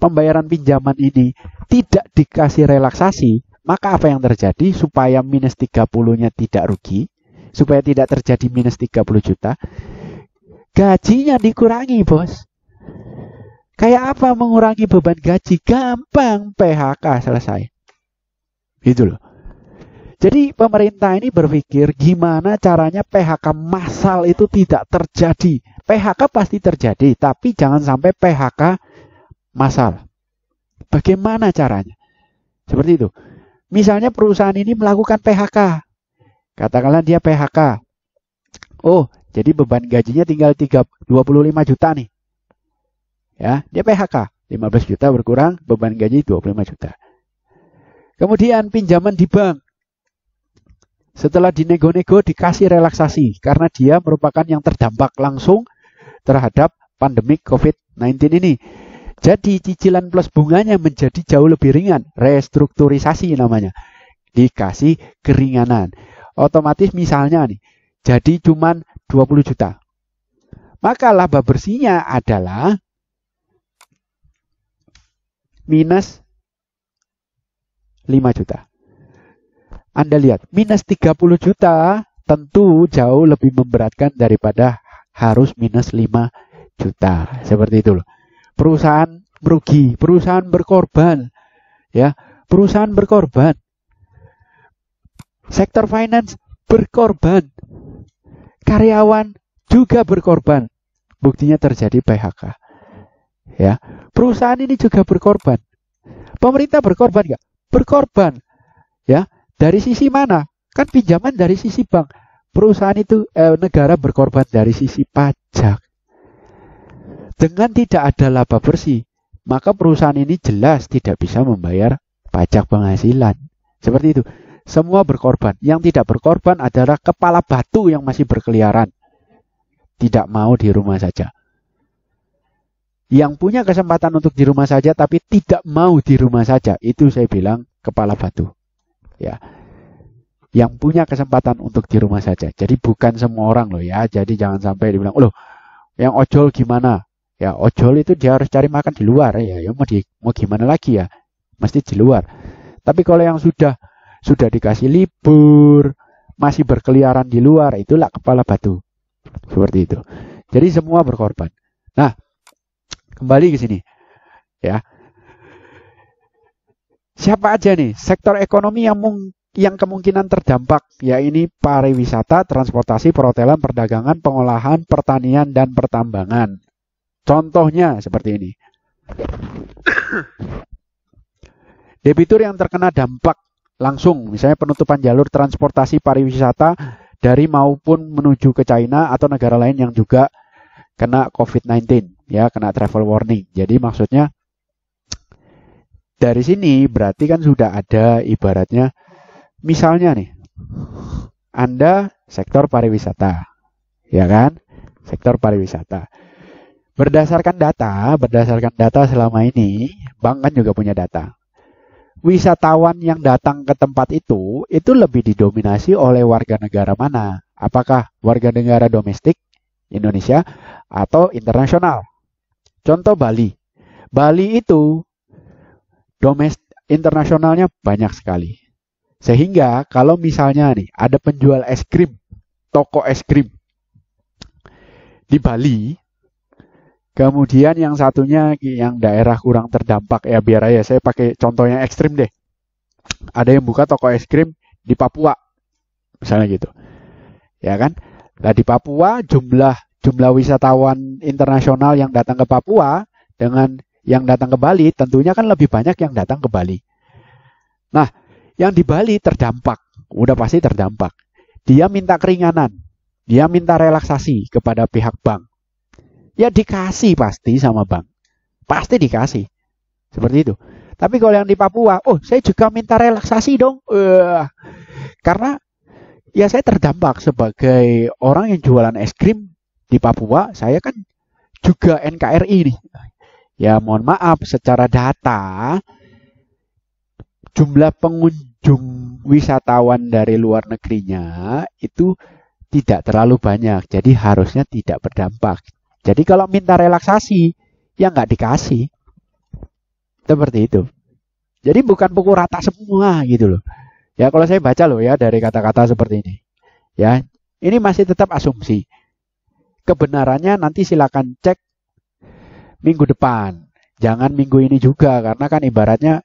pembayaran pinjaman ini tidak dikasih relaksasi, maka apa yang terjadi supaya minus 30-nya tidak rugi, supaya tidak terjadi minus 30 juta, gajinya dikurangi, bos. Kayak apa mengurangi beban gaji? Gampang, PHK selesai. Gitu loh. Jadi pemerintah ini berpikir gimana caranya PHK massal itu tidak terjadi. PHK pasti terjadi, tapi jangan sampai PHK massal. Bagaimana caranya? Seperti itu. Misalnya perusahaan ini melakukan PHK. Katakanlah dia PHK. Oh, jadi beban gajinya tinggal 25 juta nih. Ya, dia PHK. 15 juta berkurang, beban gaji 25 juta. Kemudian pinjaman di bank. Setelah dinego-nego dikasih relaksasi karena dia merupakan yang terdampak langsung terhadap pandemik COVID-19 ini. Jadi cicilan plus bunganya menjadi jauh lebih ringan. Restrukturisasi namanya. Dikasih keringanan. Otomatis misalnya nih, jadi cuman 20 juta. Maka laba bersihnya adalah minus 5 juta. Anda lihat, minus 30 juta tentu jauh lebih memberatkan daripada harus minus 5 juta. Seperti itu loh. Perusahaan merugi, perusahaan berkorban. Ya, perusahaan berkorban. Sektor finance berkorban. Karyawan juga berkorban. Buktinya terjadi PHK. Ya, perusahaan ini juga berkorban. Pemerintah berkorban nggak? Berkorban. Ya, dari sisi mana? Kan pinjaman dari sisi bank. Perusahaan itu negara berkorban dari sisi pajak. Dengan tidak ada laba bersih, maka perusahaan ini jelas tidak bisa membayar pajak penghasilan. Seperti itu. Semua berkorban. Yang tidak berkorban adalah kepala batu yang masih berkeliaran. Tidak mau di rumah saja. Yang punya kesempatan untuk di rumah saja tapi tidak mau di rumah saja, itu saya bilang kepala batu. Ya, yang punya kesempatan untuk di rumah saja. Jadi bukan semua orang loh ya. Jadi jangan sampai dibilang, loh, yang ojol gimana? Ya ojol itu dia harus cari makan di luar ya. Ya mau gimana lagi ya? Mesti di luar. Tapi kalau yang sudah dikasih libur, masih berkeliaran di luar, itulah kepala batu. Seperti itu. Jadi semua berkorban. Nah, kembali ke sini, ya. Siapa aja nih sektor ekonomi yang kemungkinan terdampak? Ya ini pariwisata, transportasi, perhotelan, perdagangan, pengolahan, pertanian, dan pertambangan. Contohnya seperti ini. Debitur yang terkena dampak langsung, misalnya penutupan jalur transportasi pariwisata dari maupun menuju ke China atau negara lain yang juga kena COVID-19, ya, kena travel warning. Jadi maksudnya dari sini berarti kan sudah ada ibaratnya, misalnya nih, Anda sektor pariwisata, ya kan? Sektor pariwisata. Berdasarkan data selama ini, bank kan juga punya data. Wisatawan yang datang ke tempat itu lebih didominasi oleh warga negara mana? Apakah warga negara domestik Indonesia atau internasional? Contoh Bali. Bali itu internasionalnya banyak sekali. Sehingga kalau misalnya nih ada penjual es krim, toko es krim di Bali, kemudian yang satunya yang daerah kurang terdampak, ya biar aja saya pakai contoh yang ekstrim deh. Ada yang buka toko es krim di Papua, misalnya gitu. Ya kan? Nah di Papua jumlah wisatawan internasional yang datang ke Papua dengan yang datang ke Bali tentunya kan lebih banyak yang datang ke Bali. Nah, yang di Bali terdampak, udah pasti terdampak. Dia minta keringanan, dia minta relaksasi kepada pihak bank. Ya dikasih pasti sama bank, pasti dikasih. Seperti itu. Tapi kalau yang di Papua, oh saya juga minta relaksasi dong. Karena ya saya terdampak sebagai orang yang jualan es krim di Papua, saya kan juga NKRI nih. Ya mohon maaf, secara data jumlah pengunjung wisatawan dari luar negerinya itu tidak terlalu banyak. Jadi harusnya tidak berdampak. Jadi kalau minta relaksasi, ya nggak dikasih. Seperti itu. Jadi bukan pukul rata semua gitu loh. Ya kalau saya baca loh ya dari kata-kata seperti ini. Ya, ini masih tetap asumsi. Kebenarannya nanti silakan cek minggu depan. Jangan minggu ini juga, karena kan ibaratnya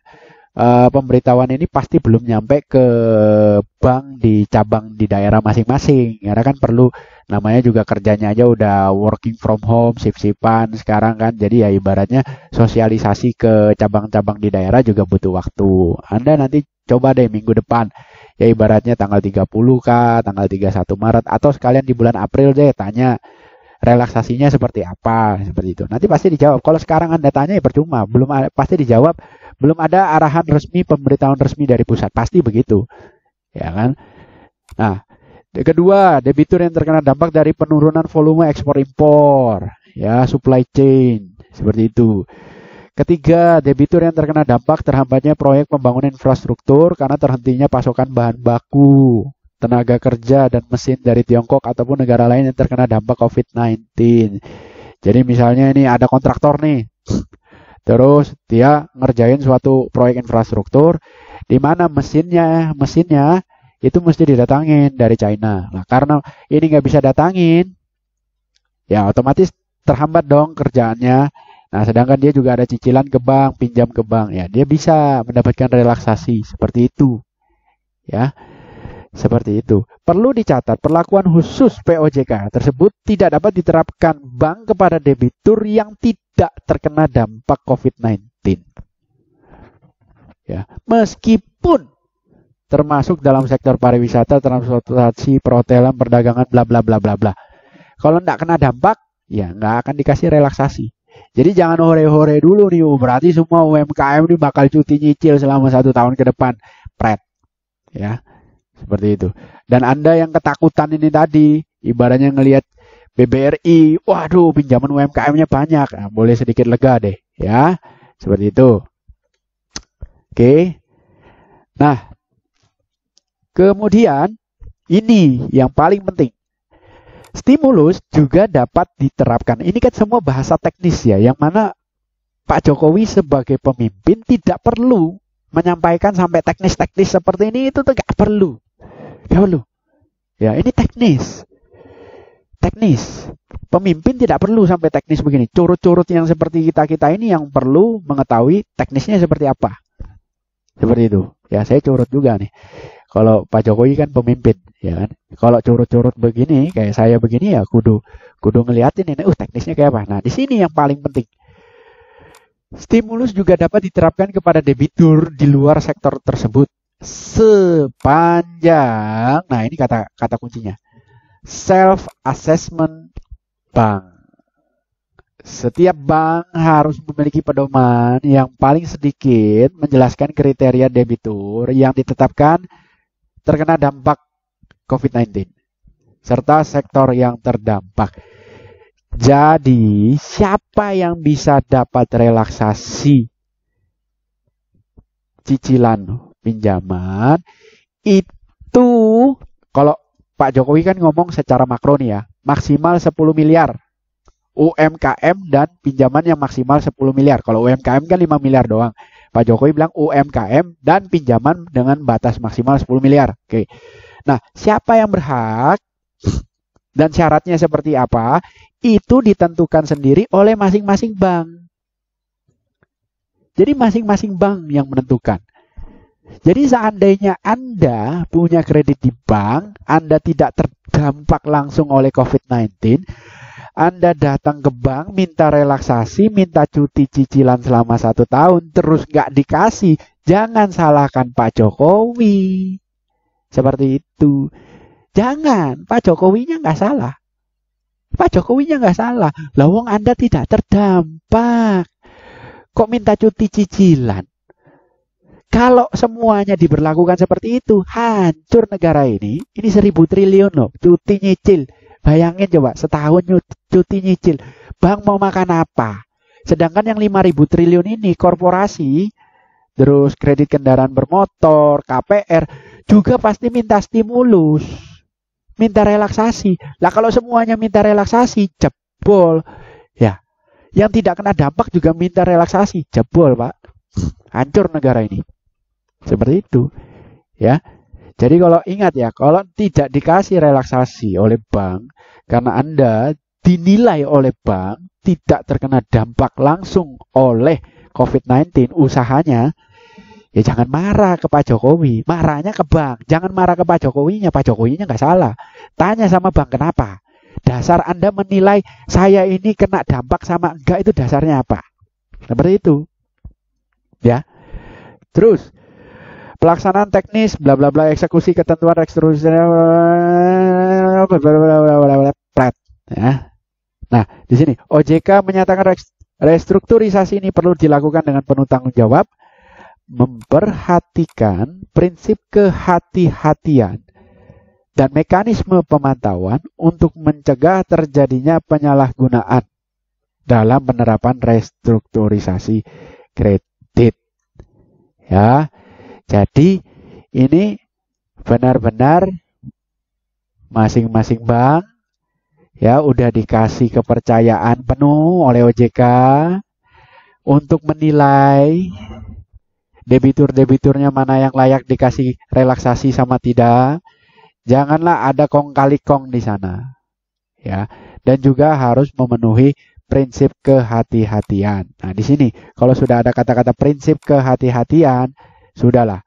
pemberitahuan ini pasti belum nyampe ke bank di cabang di daerah masing-masing. Karena kan perlu, namanya juga kerjanya aja udah working from home, shift-shiftan sekarang kan. Jadi ya ibaratnya sosialisasi ke cabang-cabang di daerah juga butuh waktu. Anda nanti coba deh minggu depan. Ya ibaratnya tanggal 30 kah, tanggal 31 Maret, atau sekalian di bulan April deh tanya relaksasinya seperti apa, seperti itu. Nanti pasti dijawab. Kalau sekarang Anda tanya ya percuma, belum pasti dijawab, belum ada arahan resmi, pemberitahuan resmi dari pusat, pasti begitu. Ya kan? Nah, kedua, debitur yang terkena dampak dari penurunan volume ekspor impor, ya, supply chain, seperti itu. Ketiga, debitur yang terkena dampak terhambatnya proyek pembangunan infrastruktur karena terhentinya pasokan bahan baku, tenaga kerja dan mesin dari Tiongkok ataupun negara lain yang terkena dampak COVID-19. Jadi misalnya ini ada kontraktor nih, terus dia ngerjain suatu proyek infrastruktur di mana mesinnya itu mesti didatangin dari China. Nah, karena ini nggak bisa datangin, ya otomatis terhambat dong kerjaannya. Nah, sedangkan dia juga ada cicilan ke bank, pinjam ke bank, ya dia bisa mendapatkan relaksasi seperti itu, ya. Seperti itu. Perlu dicatat, perlakuan khusus POJK tersebut tidak dapat diterapkan bank kepada debitur yang tidak terkena dampak COVID-19. Ya, meskipun termasuk dalam sektor pariwisata, transportasi, perhotelan, perdagangan, bla bla bla bla bla. Kalau tidak kena dampak, ya nggak akan dikasih relaksasi. Jadi jangan hore-hore dulu nih, berarti semua UMKM ini bakal cuti nyicil selama 1 tahun ke depan. Pret. Ya. Seperti itu. Dan Anda yang ketakutan ini tadi, ibaratnya ngelihat BBRI, waduh pinjaman UMKM-nya banyak, nah, boleh sedikit lega deh, ya. Seperti itu. Oke. Nah, kemudian ini yang paling penting. Stimulus juga dapat diterapkan. Ini kan semua bahasa teknis ya, yang mana Pak Jokowi sebagai pemimpin tidak perlu menyampaikan sampai teknis-teknis seperti ini, itu tidak perlu. Dahulu. Ya, ini teknis. Teknis. Pemimpin tidak perlu sampai teknis begini. Curut-curut yang seperti kita-kita ini yang perlu mengetahui teknisnya seperti apa. Seperti itu. Ya, saya curut juga nih. Kalau Pak Jokowi kan pemimpin, ya kan. Kalau curut-curut begini, kayak saya begini ya kudu ngeliatin ini, teknisnya kayak apa. Nah, di sini yang paling penting. Stimulus juga dapat diterapkan kepada debitur di luar sektor tersebut. Sepanjang, nah ini kata kuncinya, self assessment bank. Setiap bank harus memiliki pedoman yang paling sedikit menjelaskan kriteria debitur yang ditetapkan terkena dampak COVID-19 serta sektor yang terdampak. Jadi siapa yang bisa dapat relaksasi cicilan pinjaman itu, kalau Pak Jokowi kan ngomong secara makro nih ya, maksimal 10 miliar UMKM dan pinjaman yang maksimal 10 miliar. Kalau UMKM kan 5 miliar doang. Pak Jokowi bilang UMKM dan pinjaman dengan batas maksimal 10 miliar. Oke. Nah, siapa yang berhak dan syaratnya seperti apa, itu ditentukan sendiri oleh masing-masing bank. Jadi masing-masing bank yang menentukan. Jadi seandainya Anda punya kredit di bank, Anda tidak terdampak langsung oleh COVID-19, Anda datang ke bank, minta relaksasi, minta cuti cicilan selama 1 tahun, terus nggak dikasih, jangan salahkan Pak Jokowi. Seperti itu. Jangan, Pak Jokowinya nggak salah. Pak Jokowinya nggak salah. Lah wong Anda tidak terdampak. Kok minta cuti cicilan? Kalau semuanya diberlakukan seperti itu, hancur negara ini. Ini 1.000 triliun loh, cuti nyicil. Bayangin coba, setahun cuti nyicil. Bank mau makan apa? Sedangkan yang 5.000 triliun ini, korporasi, terus kredit kendaraan bermotor, KPR, juga pasti minta stimulus. Minta relaksasi. Lah kalau semuanya minta relaksasi, jebol. Ya, yang tidak kena dampak juga minta relaksasi, jebol Pak. Hancur negara ini. Seperti itu, ya. Jadi kalau ingat ya, kalau tidak dikasih relaksasi oleh bank, karena Anda dinilai oleh bank tidak terkena dampak langsung oleh COVID-19 usahanya, ya jangan marah ke Pak Jokowi, marahnya ke bank. Jangan marah ke Pak Jokowinya nggak salah. Tanya sama bank kenapa. Dasar Anda menilai saya ini kena dampak sama enggak, itu dasarnya apa? Seperti itu. Ya. Terus pelaksanaan teknis bla bla bla eksekusi ketentuan restrukturisasi ya. Nah, di sini OJK menyatakan restrukturisasi ini perlu dilakukan dengan penuh tanggung jawab, memperhatikan prinsip kehati-hatian dan mekanisme pemantauan untuk mencegah terjadinya penyalahgunaan dalam penerapan restrukturisasi kredit. Ya. Jadi ini benar-benar masing-masing bank ya udah dikasih kepercayaan penuh oleh OJK untuk menilai debitur-debiturnya mana yang layak dikasih relaksasi sama tidak. Janganlah ada kong kali kong di sana. Ya, dan juga harus memenuhi prinsip kehati-hatian. Nah, di sini kalau sudah ada kata-kata prinsip kehati-hatian, sudahlah.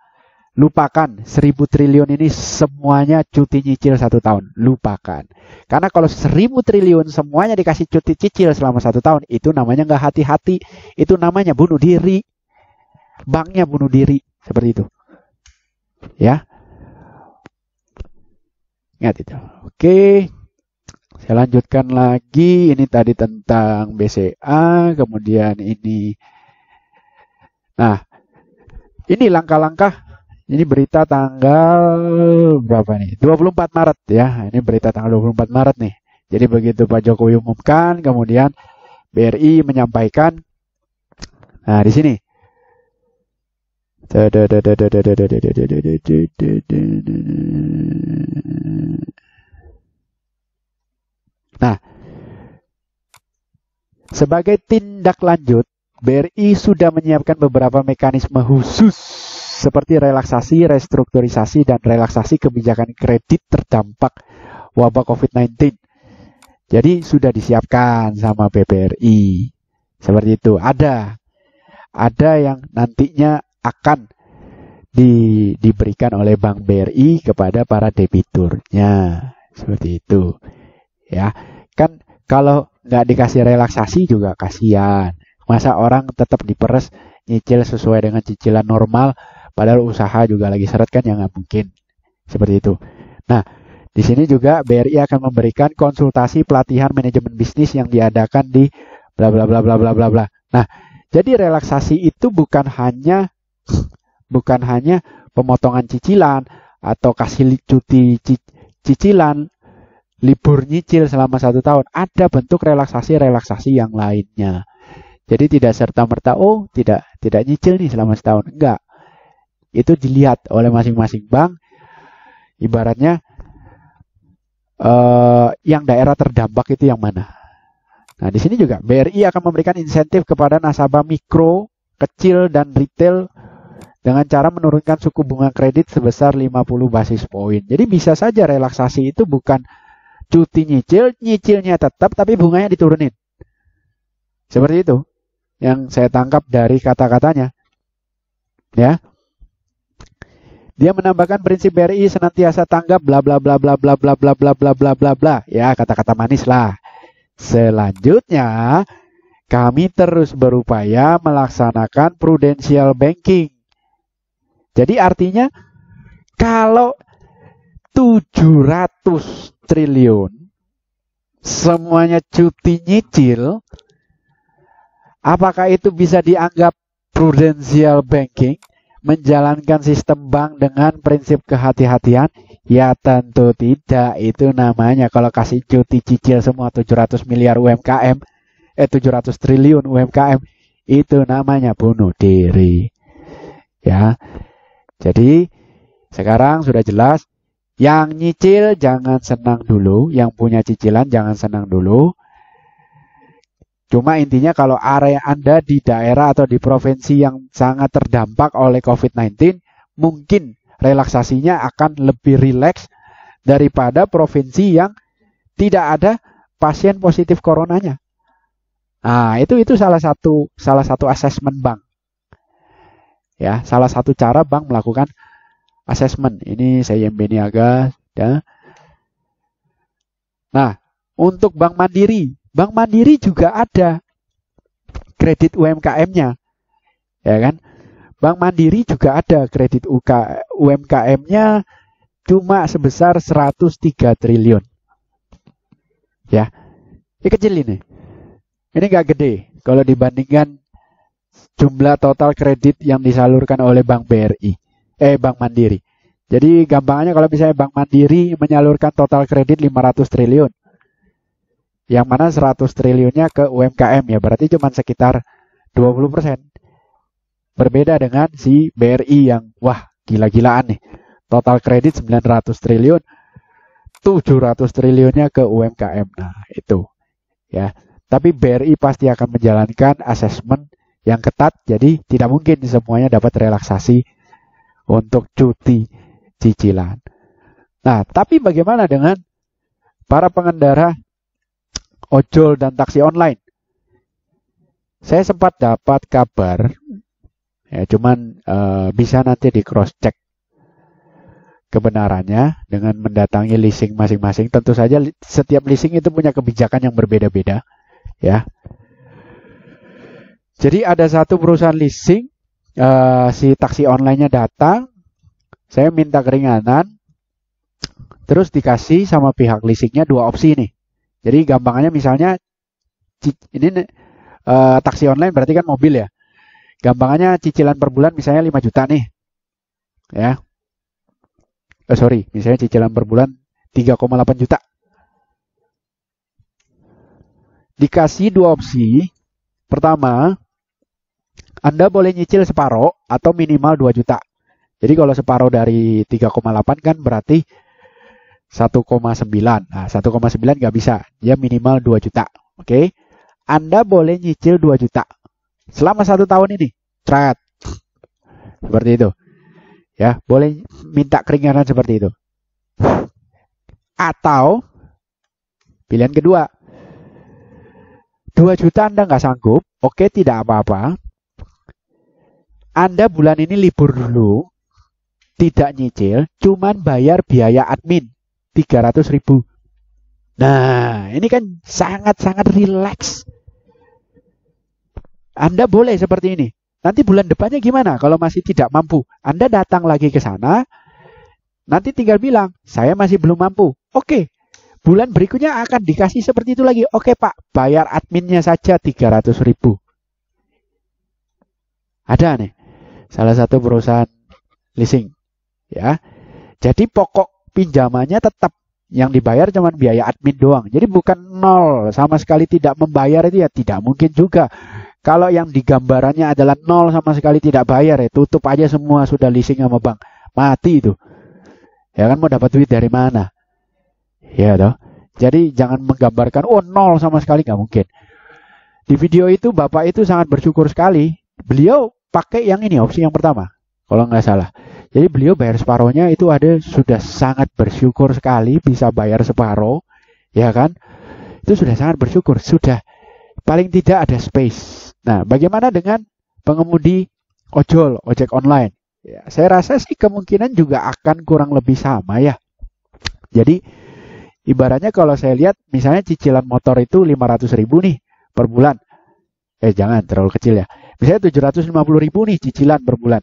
Lupakan 1.000 triliun ini semuanya cuti nyicil 1 tahun. Lupakan. Karena kalau 1.000 triliun semuanya dikasih cuti cicil selama 1 tahun, itu namanya nggak hati-hati. Itu namanya bunuh diri. Banknya bunuh diri. Seperti itu. Ya. Ingat itu. Oke. Saya lanjutkan lagi. Ini tadi tentang BCA. Kemudian ini. Nah. Ini langkah-langkah. Ini berita tanggal berapa nih? 24 Maret ya. Ini berita tanggal 24 Maret nih. Jadi begitu Pak Jokowi umumkan, kemudian BRI menyampaikan. Nah, di sini. Nah, sebagai tindak lanjut, BRI sudah menyiapkan beberapa mekanisme khusus seperti relaksasi, restrukturisasi, dan relaksasi kebijakan kredit terdampak wabah COVID-19. Jadi sudah disiapkan sama BRI. Seperti itu. Ada yang nantinya akan diberikan oleh Bank BRI kepada para debiturnya. Seperti itu. Ya, kan kalau nggak dikasih relaksasi juga kasihan. Masa orang tetap diperes nyicil sesuai dengan cicilan normal, padahal usaha juga lagi seret kan, ya nggak mungkin. Seperti itu. Nah, di sini juga BRI akan memberikan konsultasi pelatihan manajemen bisnis yang diadakan di bla bla bla bla bla bla bla. Nah, jadi relaksasi itu bukan hanya pemotongan cicilan atau kasih cuti cicilan, libur nyicil selama 1 tahun. Ada bentuk relaksasi yang lainnya. Jadi tidak serta-merta tidak nyicil nih selama setahun. Enggak. Itu dilihat oleh masing-masing bank. Ibaratnya yang daerah terdampak itu yang mana. Nah, di sini juga BRI akan memberikan insentif kepada nasabah mikro, kecil, dan retail dengan cara menurunkan suku bunga kredit sebesar 50 basis poin. Jadi bisa saja relaksasi itu bukan cuti nyicilnya tetap, tapi bunganya diturunin. Seperti itu yang saya tangkap dari kata-katanya. Ya. Dia menambahkan prinsip BRI senantiasa tanggap bla bla bla bla bla bla bla bla bla bla bla bla. Ya, kata-kata manis lah. Selanjutnya, kami terus berupaya melaksanakan prudential banking. Jadi artinya kalau 700 triliun semuanya cuti nyicil, apakah itu bisa dianggap prudential banking? Menjalankan sistem bank dengan prinsip kehati-hatian? Ya tentu tidak. Itu namanya kalau kasih cuti cicil semua 700 miliar UMKM, 700 triliun UMKM, itu namanya bunuh diri. Ya. Jadi sekarang sudah jelas, yang nyicil jangan senang dulu, yang punya cicilan jangan senang dulu. Cuma intinya kalau area Anda di daerah atau di provinsi yang sangat terdampak oleh COVID-19, mungkin relaksasinya akan lebih rileks daripada provinsi yang tidak ada pasien positif coronanya. Nah, itu salah satu asesmen bank. Ya, salah satu cara bank melakukan asesmen. Ini CIMB Niaga, ya. Nah, untuk Bank Mandiri juga ada kredit UMKM-nya, ya kan? Bank Mandiri juga ada kredit UMKM-nya cuma sebesar 103 triliun. Ya, ini kecil ini. Ini nggak gede kalau dibandingkan jumlah total kredit yang disalurkan oleh Bank Bank Mandiri. Jadi gampangnya kalau misalnya Bank Mandiri menyalurkan total kredit 500 triliun. Yang mana 100 triliunnya ke UMKM, ya berarti cuma sekitar 20%. Berbeda dengan si BRI yang wah gila-gilaan nih. Total kredit 900 triliun, 700 triliunnya ke UMKM. Nah, itu. Ya. Tapi BRI pasti akan menjalankan asesmen yang ketat, jadi tidak mungkin semuanya dapat relaksasi untuk cuti cicilan. Nah, tapi bagaimana dengan para pengendara ojol dan taksi online? Saya sempat dapat kabar, ya cuman bisa nanti di cross check kebenarannya dengan mendatangi leasing masing-masing. Tentu saja setiap leasing itu punya kebijakan yang berbeda-beda, ya. Jadi ada satu perusahaan leasing, si taksi online-nya datang, saya minta keringanan, terus dikasih sama pihak leasingnya 2 opsi nih. Jadi gampangannya misalnya, ini taksi online berarti kan mobil ya. Gampangannya cicilan per bulan misalnya 5 juta nih. Ya. Misalnya cicilan per bulan 3,8 juta. Dikasih 2 opsi. Pertama, Anda boleh nyicil separoh atau minimal 2 juta. Jadi kalau separoh dari 3,8 kan berarti 1,9. Nah, 1,9 nggak bisa. Dia minimal 2 juta. Oke. Anda boleh nyicil 2 juta. Selama 1 tahun ini. Tret. Seperti itu. Ya, boleh minta keringanan seperti itu. Atau, pilihan kedua. 2 juta Anda nggak sanggup. Oke, tidak apa-apa. Anda bulan ini libur dulu, tidak nyicil, cuman bayar biaya admin 300.000. Nah, ini kan sangat-sangat rileks. Anda boleh seperti ini. Nanti bulan depannya gimana kalau masih tidak mampu? Anda datang lagi ke sana, nanti tinggal bilang, saya masih belum mampu. Oke, bulan berikutnya akan dikasih seperti itu lagi. Oke Pak, bayar adminnya saja 300.000. Ada nih. Salah satu perusahaan leasing, ya. Jadi pokok pinjamannya tetap yang dibayar cuma biaya admin doang. Jadi bukan nol sama sekali tidak membayar itu ya tidak mungkin juga. Kalau yang digambarannya adalah nol sama sekali tidak bayar ya tutup aja semua sudah leasing sama bank. Mati itu. Ya kan mau dapat duit dari mana? Ya toh. Jadi jangan menggambarkan nol sama sekali nggak mungkin. Di video itu Bapak itu sangat bersyukur sekali. Beliau pakai yang ini opsi yang pertama kalau nggak salah. Jadi beliau bayar separohnya itu sudah sangat bersyukur sekali bisa bayar separoh, ya kan? Itu sudah sangat bersyukur, sudah paling tidak ada space. Nah, bagaimana dengan pengemudi ojek online? Ya, saya rasa sih kemungkinan juga akan kurang lebih sama ya. Jadi ibaratnya kalau saya lihat misalnya cicilan motor itu 500.000 nih per bulan. Jangan terlalu kecil ya. Misalnya 750.000 nih cicilan per bulan.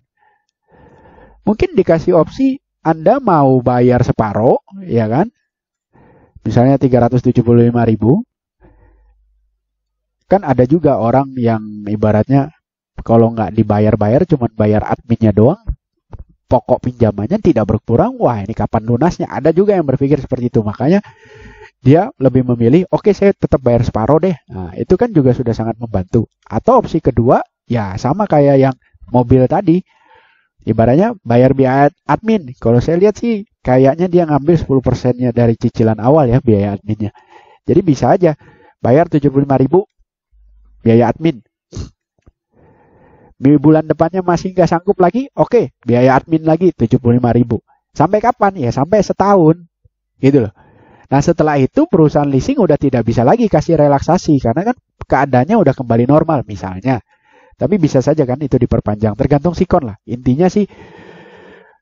Mungkin dikasih opsi Anda mau bayar separoh, ya kan? Misalnya 375.000. Kan ada juga orang yang ibaratnya kalau nggak dibayar-bayar cuma bayar adminnya doang, pokok pinjamannya tidak berkurang. Wah, ini kapan lunasnya? Ada juga yang berpikir seperti itu. Makanya dia lebih memilih, oke saya tetap bayar separoh deh. Nah, itu kan juga sudah sangat membantu. Atau opsi kedua, ya sama kayak yang mobil tadi. Ibaratnya bayar biaya admin. Kalau saya lihat sih kayaknya dia ngambil 10%-nya dari cicilan awal ya biaya adminnya. Jadi bisa aja bayar 75.000 biaya admin. Bulan depannya masih nggak sanggup lagi, oke biaya admin lagi 75.000. Sampai kapan? Ya sampai setahun. Gitu loh. Nah setelah itu perusahaan leasing udah tidak bisa lagi kasih relaksasi. Karena kan keadaannya udah kembali normal misalnya. Tapi bisa saja kan itu diperpanjang, tergantung sikon lah. Intinya sih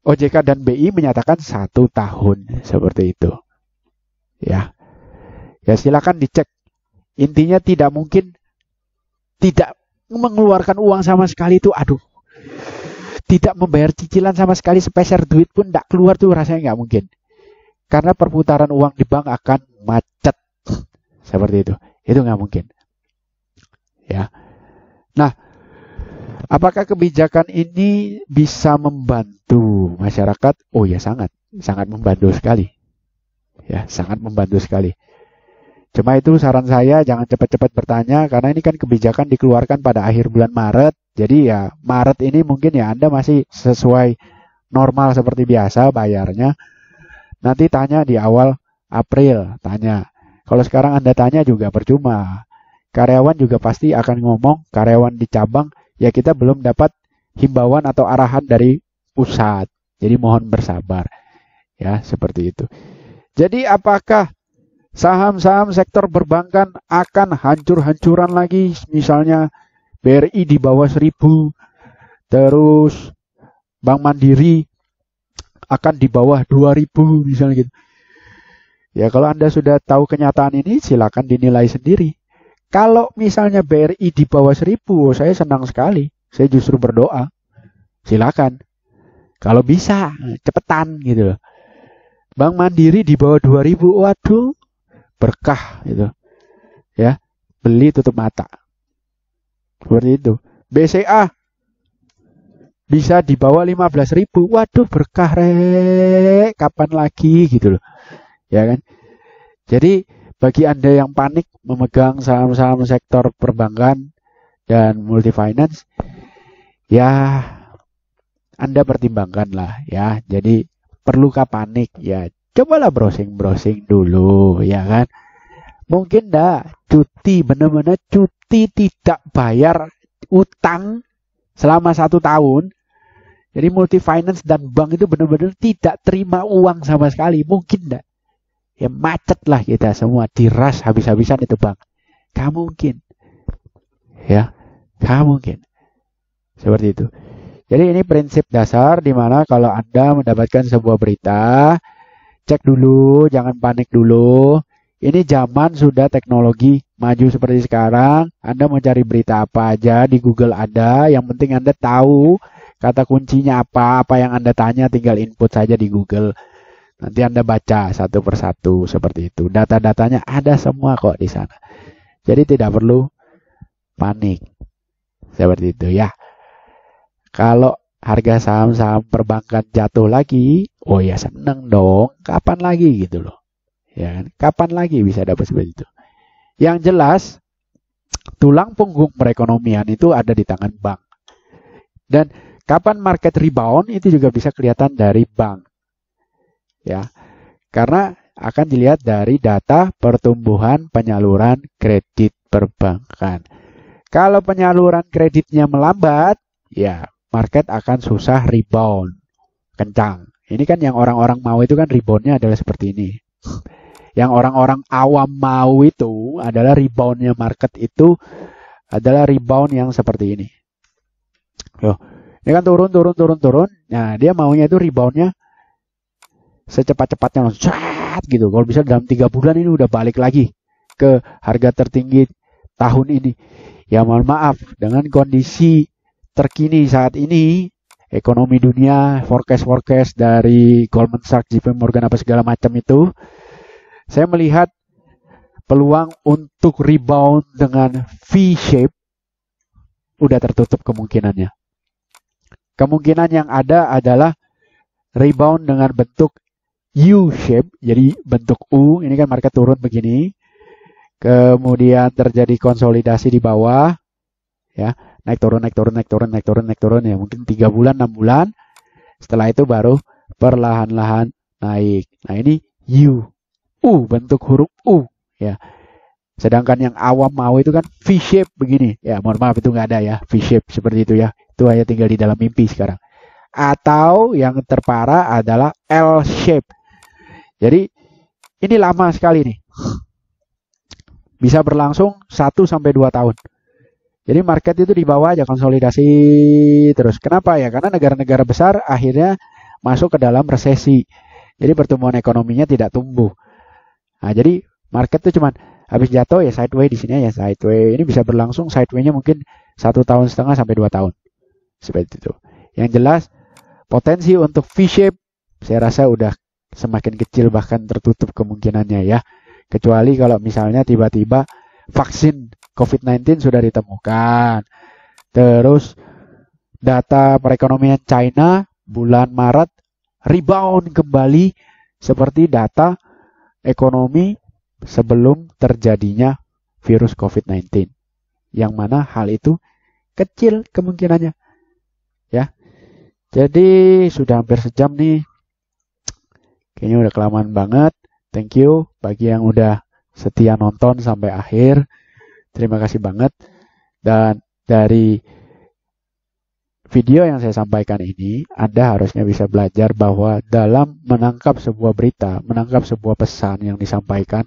OJK dan BI menyatakan 1 tahun seperti itu. Ya, ya silakan dicek. Intinya tidak mungkin tidak mengeluarkan uang sama sekali itu, aduh, tidak membayar cicilan sama sekali, sepeser duit pun tidak keluar tuh, rasanya nggak mungkin. Karena perputaran uang di bank akan macet seperti itu nggak mungkin. Ya, nah, apakah kebijakan ini bisa membantu masyarakat? Oh ya, sangat membantu sekali. Ya, sangat membantu sekali. Cuma itu saran saya, jangan cepat-cepat bertanya, karena ini kan kebijakan dikeluarkan pada akhir bulan Maret. Jadi ya Maret ini mungkin ya Anda masih sesuai normal seperti biasa bayarnya. Nanti tanya di awal April, tanya. Kalau sekarang Anda tanya juga percuma. Karyawan juga pasti akan ngomong, karyawan di cabang, ya kita belum dapat himbauan atau arahan dari pusat. Jadi mohon bersabar. Ya, seperti itu. Jadi apakah saham-saham sektor perbankan akan hancur-hancuran lagi? Misalnya BRI di bawah 1000, terus Bank Mandiri akan di bawah 2000 misalnya gitu. Ya kalau Anda sudah tahu kenyataan ini, silakan dinilai sendiri. Kalau misalnya BRI di bawah 1000, saya senang sekali. Saya justru berdoa. Silakan. Kalau bisa, cepetan gitu loh. Bank Mandiri di bawah 2000, waduh, berkah gitu. Ya, beli tutup mata. Seperti itu. BCA bisa di bawah 15.000, waduh, berkah rek, kapan lagi gitu loh. Ya kan? Jadi bagi Anda yang panik memegang saham-saham sektor perbankan dan multifinance, ya Anda pertimbangkanlah ya. Jadi perlukah panik? Ya cobalah browsing-browsing dulu ya kan. Mungkin enggak cuti, benar-benar cuti tidak bayar utang selama 1 tahun. Jadi multifinance dan bank itu benar-benar tidak terima uang sama sekali. Mungkin enggak? Ya macet lah kita semua, diras habis-habisan itu bank. Gak mungkin. Ya, gak mungkin. Seperti itu. Jadi ini prinsip dasar di mana kalau Anda mendapatkan sebuah berita, cek dulu, jangan panik dulu. Ini zaman sudah teknologi maju seperti sekarang. Anda mau cari berita apa aja di Google ada. Yang penting Anda tahu kata kuncinya apa yang Anda tanya tinggal input saja di Google. Nanti Anda baca satu persatu seperti itu. Data-datanya ada semua kok di sana. Jadi tidak perlu panik. Seperti itu ya. Kalau harga saham-saham perbankan jatuh lagi, oh ya seneng dong. Kapan lagi gitu loh. Ya kan? Kapan lagi bisa dapat seperti itu. Yang jelas, tulang punggung perekonomian itu ada di tangan bank. Dan kapan market rebound itu juga bisa kelihatan dari bank. Ya, karena akan dilihat dari data pertumbuhan penyaluran kredit perbankan. Kalau penyaluran kreditnya melambat, ya market akan susah rebound kencang. Ini kan yang orang-orang mau itu kan reboundnya adalah seperti ini. Yang orang-orang awam mau itu adalah reboundnya market itu adalah rebound yang seperti ini. Loh, ini kan turun. Nah, dia maunya itu reboundnya secepat-cepatnya langsung gitu. Kalau bisa dalam 3 bulan ini udah balik lagi ke harga tertinggi tahun ini. Ya mohon maaf, dengan kondisi terkini saat ini, ekonomi dunia, forecast dari Goldman Sachs, JP Morgan apa segala macam itu, saya melihat peluang untuk rebound dengan V-shape udah tertutup kemungkinannya. Kemungkinan yang ada adalah rebound dengan bentuk U-shape, jadi bentuk U, ini kan market turun begini, kemudian terjadi konsolidasi di bawah, ya naik turun ya mungkin 3 bulan 6 bulan, setelah itu baru perlahan-lahan naik. Nah ini U, bentuk huruf U, ya. Sedangkan yang awam mau itu kan V-shape begini, ya mohon maaf itu nggak ada ya V-shape seperti itu ya, itu hanya tinggal di dalam mimpi sekarang. Atau yang terparah adalah L-shape. Jadi ini lama sekali nih. bisa berlangsung 1 sampai 2 tahun. Jadi market itu di bawah aja konsolidasi terus. Kenapa ya? Karena negara-negara besar akhirnya masuk ke dalam resesi. Jadi pertumbuhan ekonominya tidak tumbuh. Nah, jadi market tuh cuman habis jatuh ya sideways, di sini ya sideways. Ini bisa berlangsung sideways-nya mungkin 1,5 tahun sampai 2 tahun. Seperti itu. Yang jelas potensi untuk V-shape saya rasa udah semakin kecil, bahkan tertutup kemungkinannya ya. Kecuali kalau misalnya tiba-tiba vaksin COVID-19 sudah ditemukan. Terus data perekonomian China bulan Maret rebound kembali seperti data ekonomi sebelum terjadinya virus COVID-19. Yang mana hal itu kecil kemungkinannya. Ya. Jadi sudah hampir sejam nih. Kayaknya udah kelamaan banget. Thank you bagi yang udah setia nonton sampai akhir. Terima kasih banget. Dan dari video yang saya sampaikan ini, Anda harusnya bisa belajar bahwa dalam menangkap sebuah berita, menangkap sebuah pesan yang disampaikan,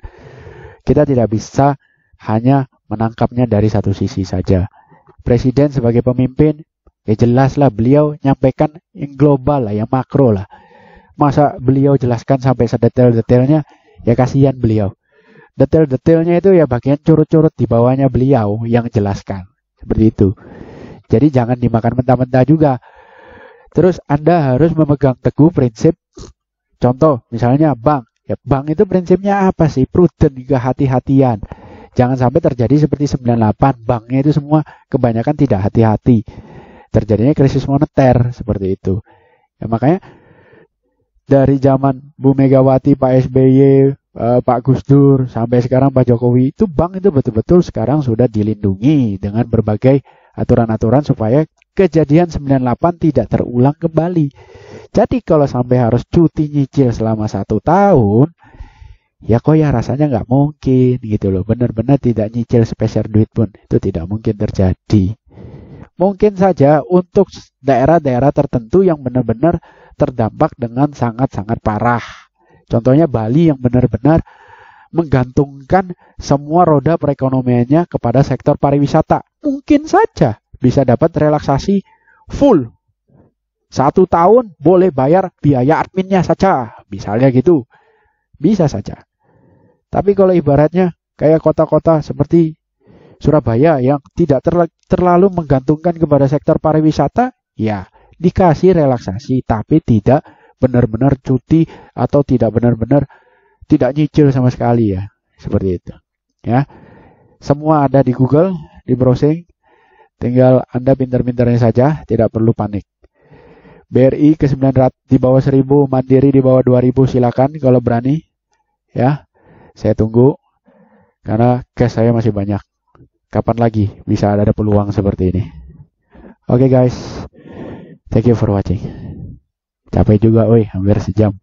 kita tidak bisa hanya menangkapnya dari satu sisi saja. Presiden sebagai pemimpin, ya jelaslah beliau nyampaikan yang global lah, yang makro lah. Masa beliau jelaskan sampai sedetail-detailnya, ya kasihan beliau. Detail-detailnya itu ya bagian curut-curut di bawahnya beliau yang jelaskan. Seperti itu. Jadi jangan dimakan mentah-mentah juga. Terus Anda harus memegang teguh prinsip. Contoh, misalnya bank. Ya, bank itu prinsipnya apa sih? Prudent, kehati-hatian. Jangan sampai terjadi seperti 98. Banknya itu semua kebanyakan tidak hati-hati. Terjadinya krisis moneter. Seperti itu. Ya, makanya dari zaman Bu Megawati, Pak SBY, Pak Gus Dur, sampai sekarang Pak Jokowi, itu bank itu betul-betul sekarang sudah dilindungi dengan berbagai aturan-aturan supaya kejadian 98 tidak terulang kembali. Jadi kalau sampai harus cuti nyicil selama 1 tahun, ya kok ya rasanya nggak mungkin gitu loh. Benar-benar tidak nyicil sepeser duit pun, itu tidak mungkin terjadi. Mungkin saja untuk daerah-daerah tertentu yang benar-benar terdampak dengan sangat-sangat parah. Contohnya Bali yang benar-benar menggantungkan semua roda perekonomiannya kepada sektor pariwisata. Mungkin saja bisa dapat relaksasi full. 1 tahun boleh bayar biaya adminnya saja. Misalnya gitu. Bisa saja. Tapi kalau ibaratnya kayak kota-kota seperti Surabaya yang tidak terlalu menggantungkan kepada sektor pariwisata, ya dikasih relaksasi tapi tidak benar-benar cuti atau tidak benar-benar tidak nyicil sama sekali ya. Seperti itu. Ya. Semua ada di Google, di browsing. Tinggal Anda pintar-pintarnya saja, tidak perlu panik. BRI ke 900 di bawah 1000, Mandiri di bawah 2000, silakan kalau berani. Ya. Saya tunggu karena cash saya masih banyak. Kapan lagi bisa ada peluang seperti ini? Oke guys. Thank you for watching. Capek juga, hampir sejam.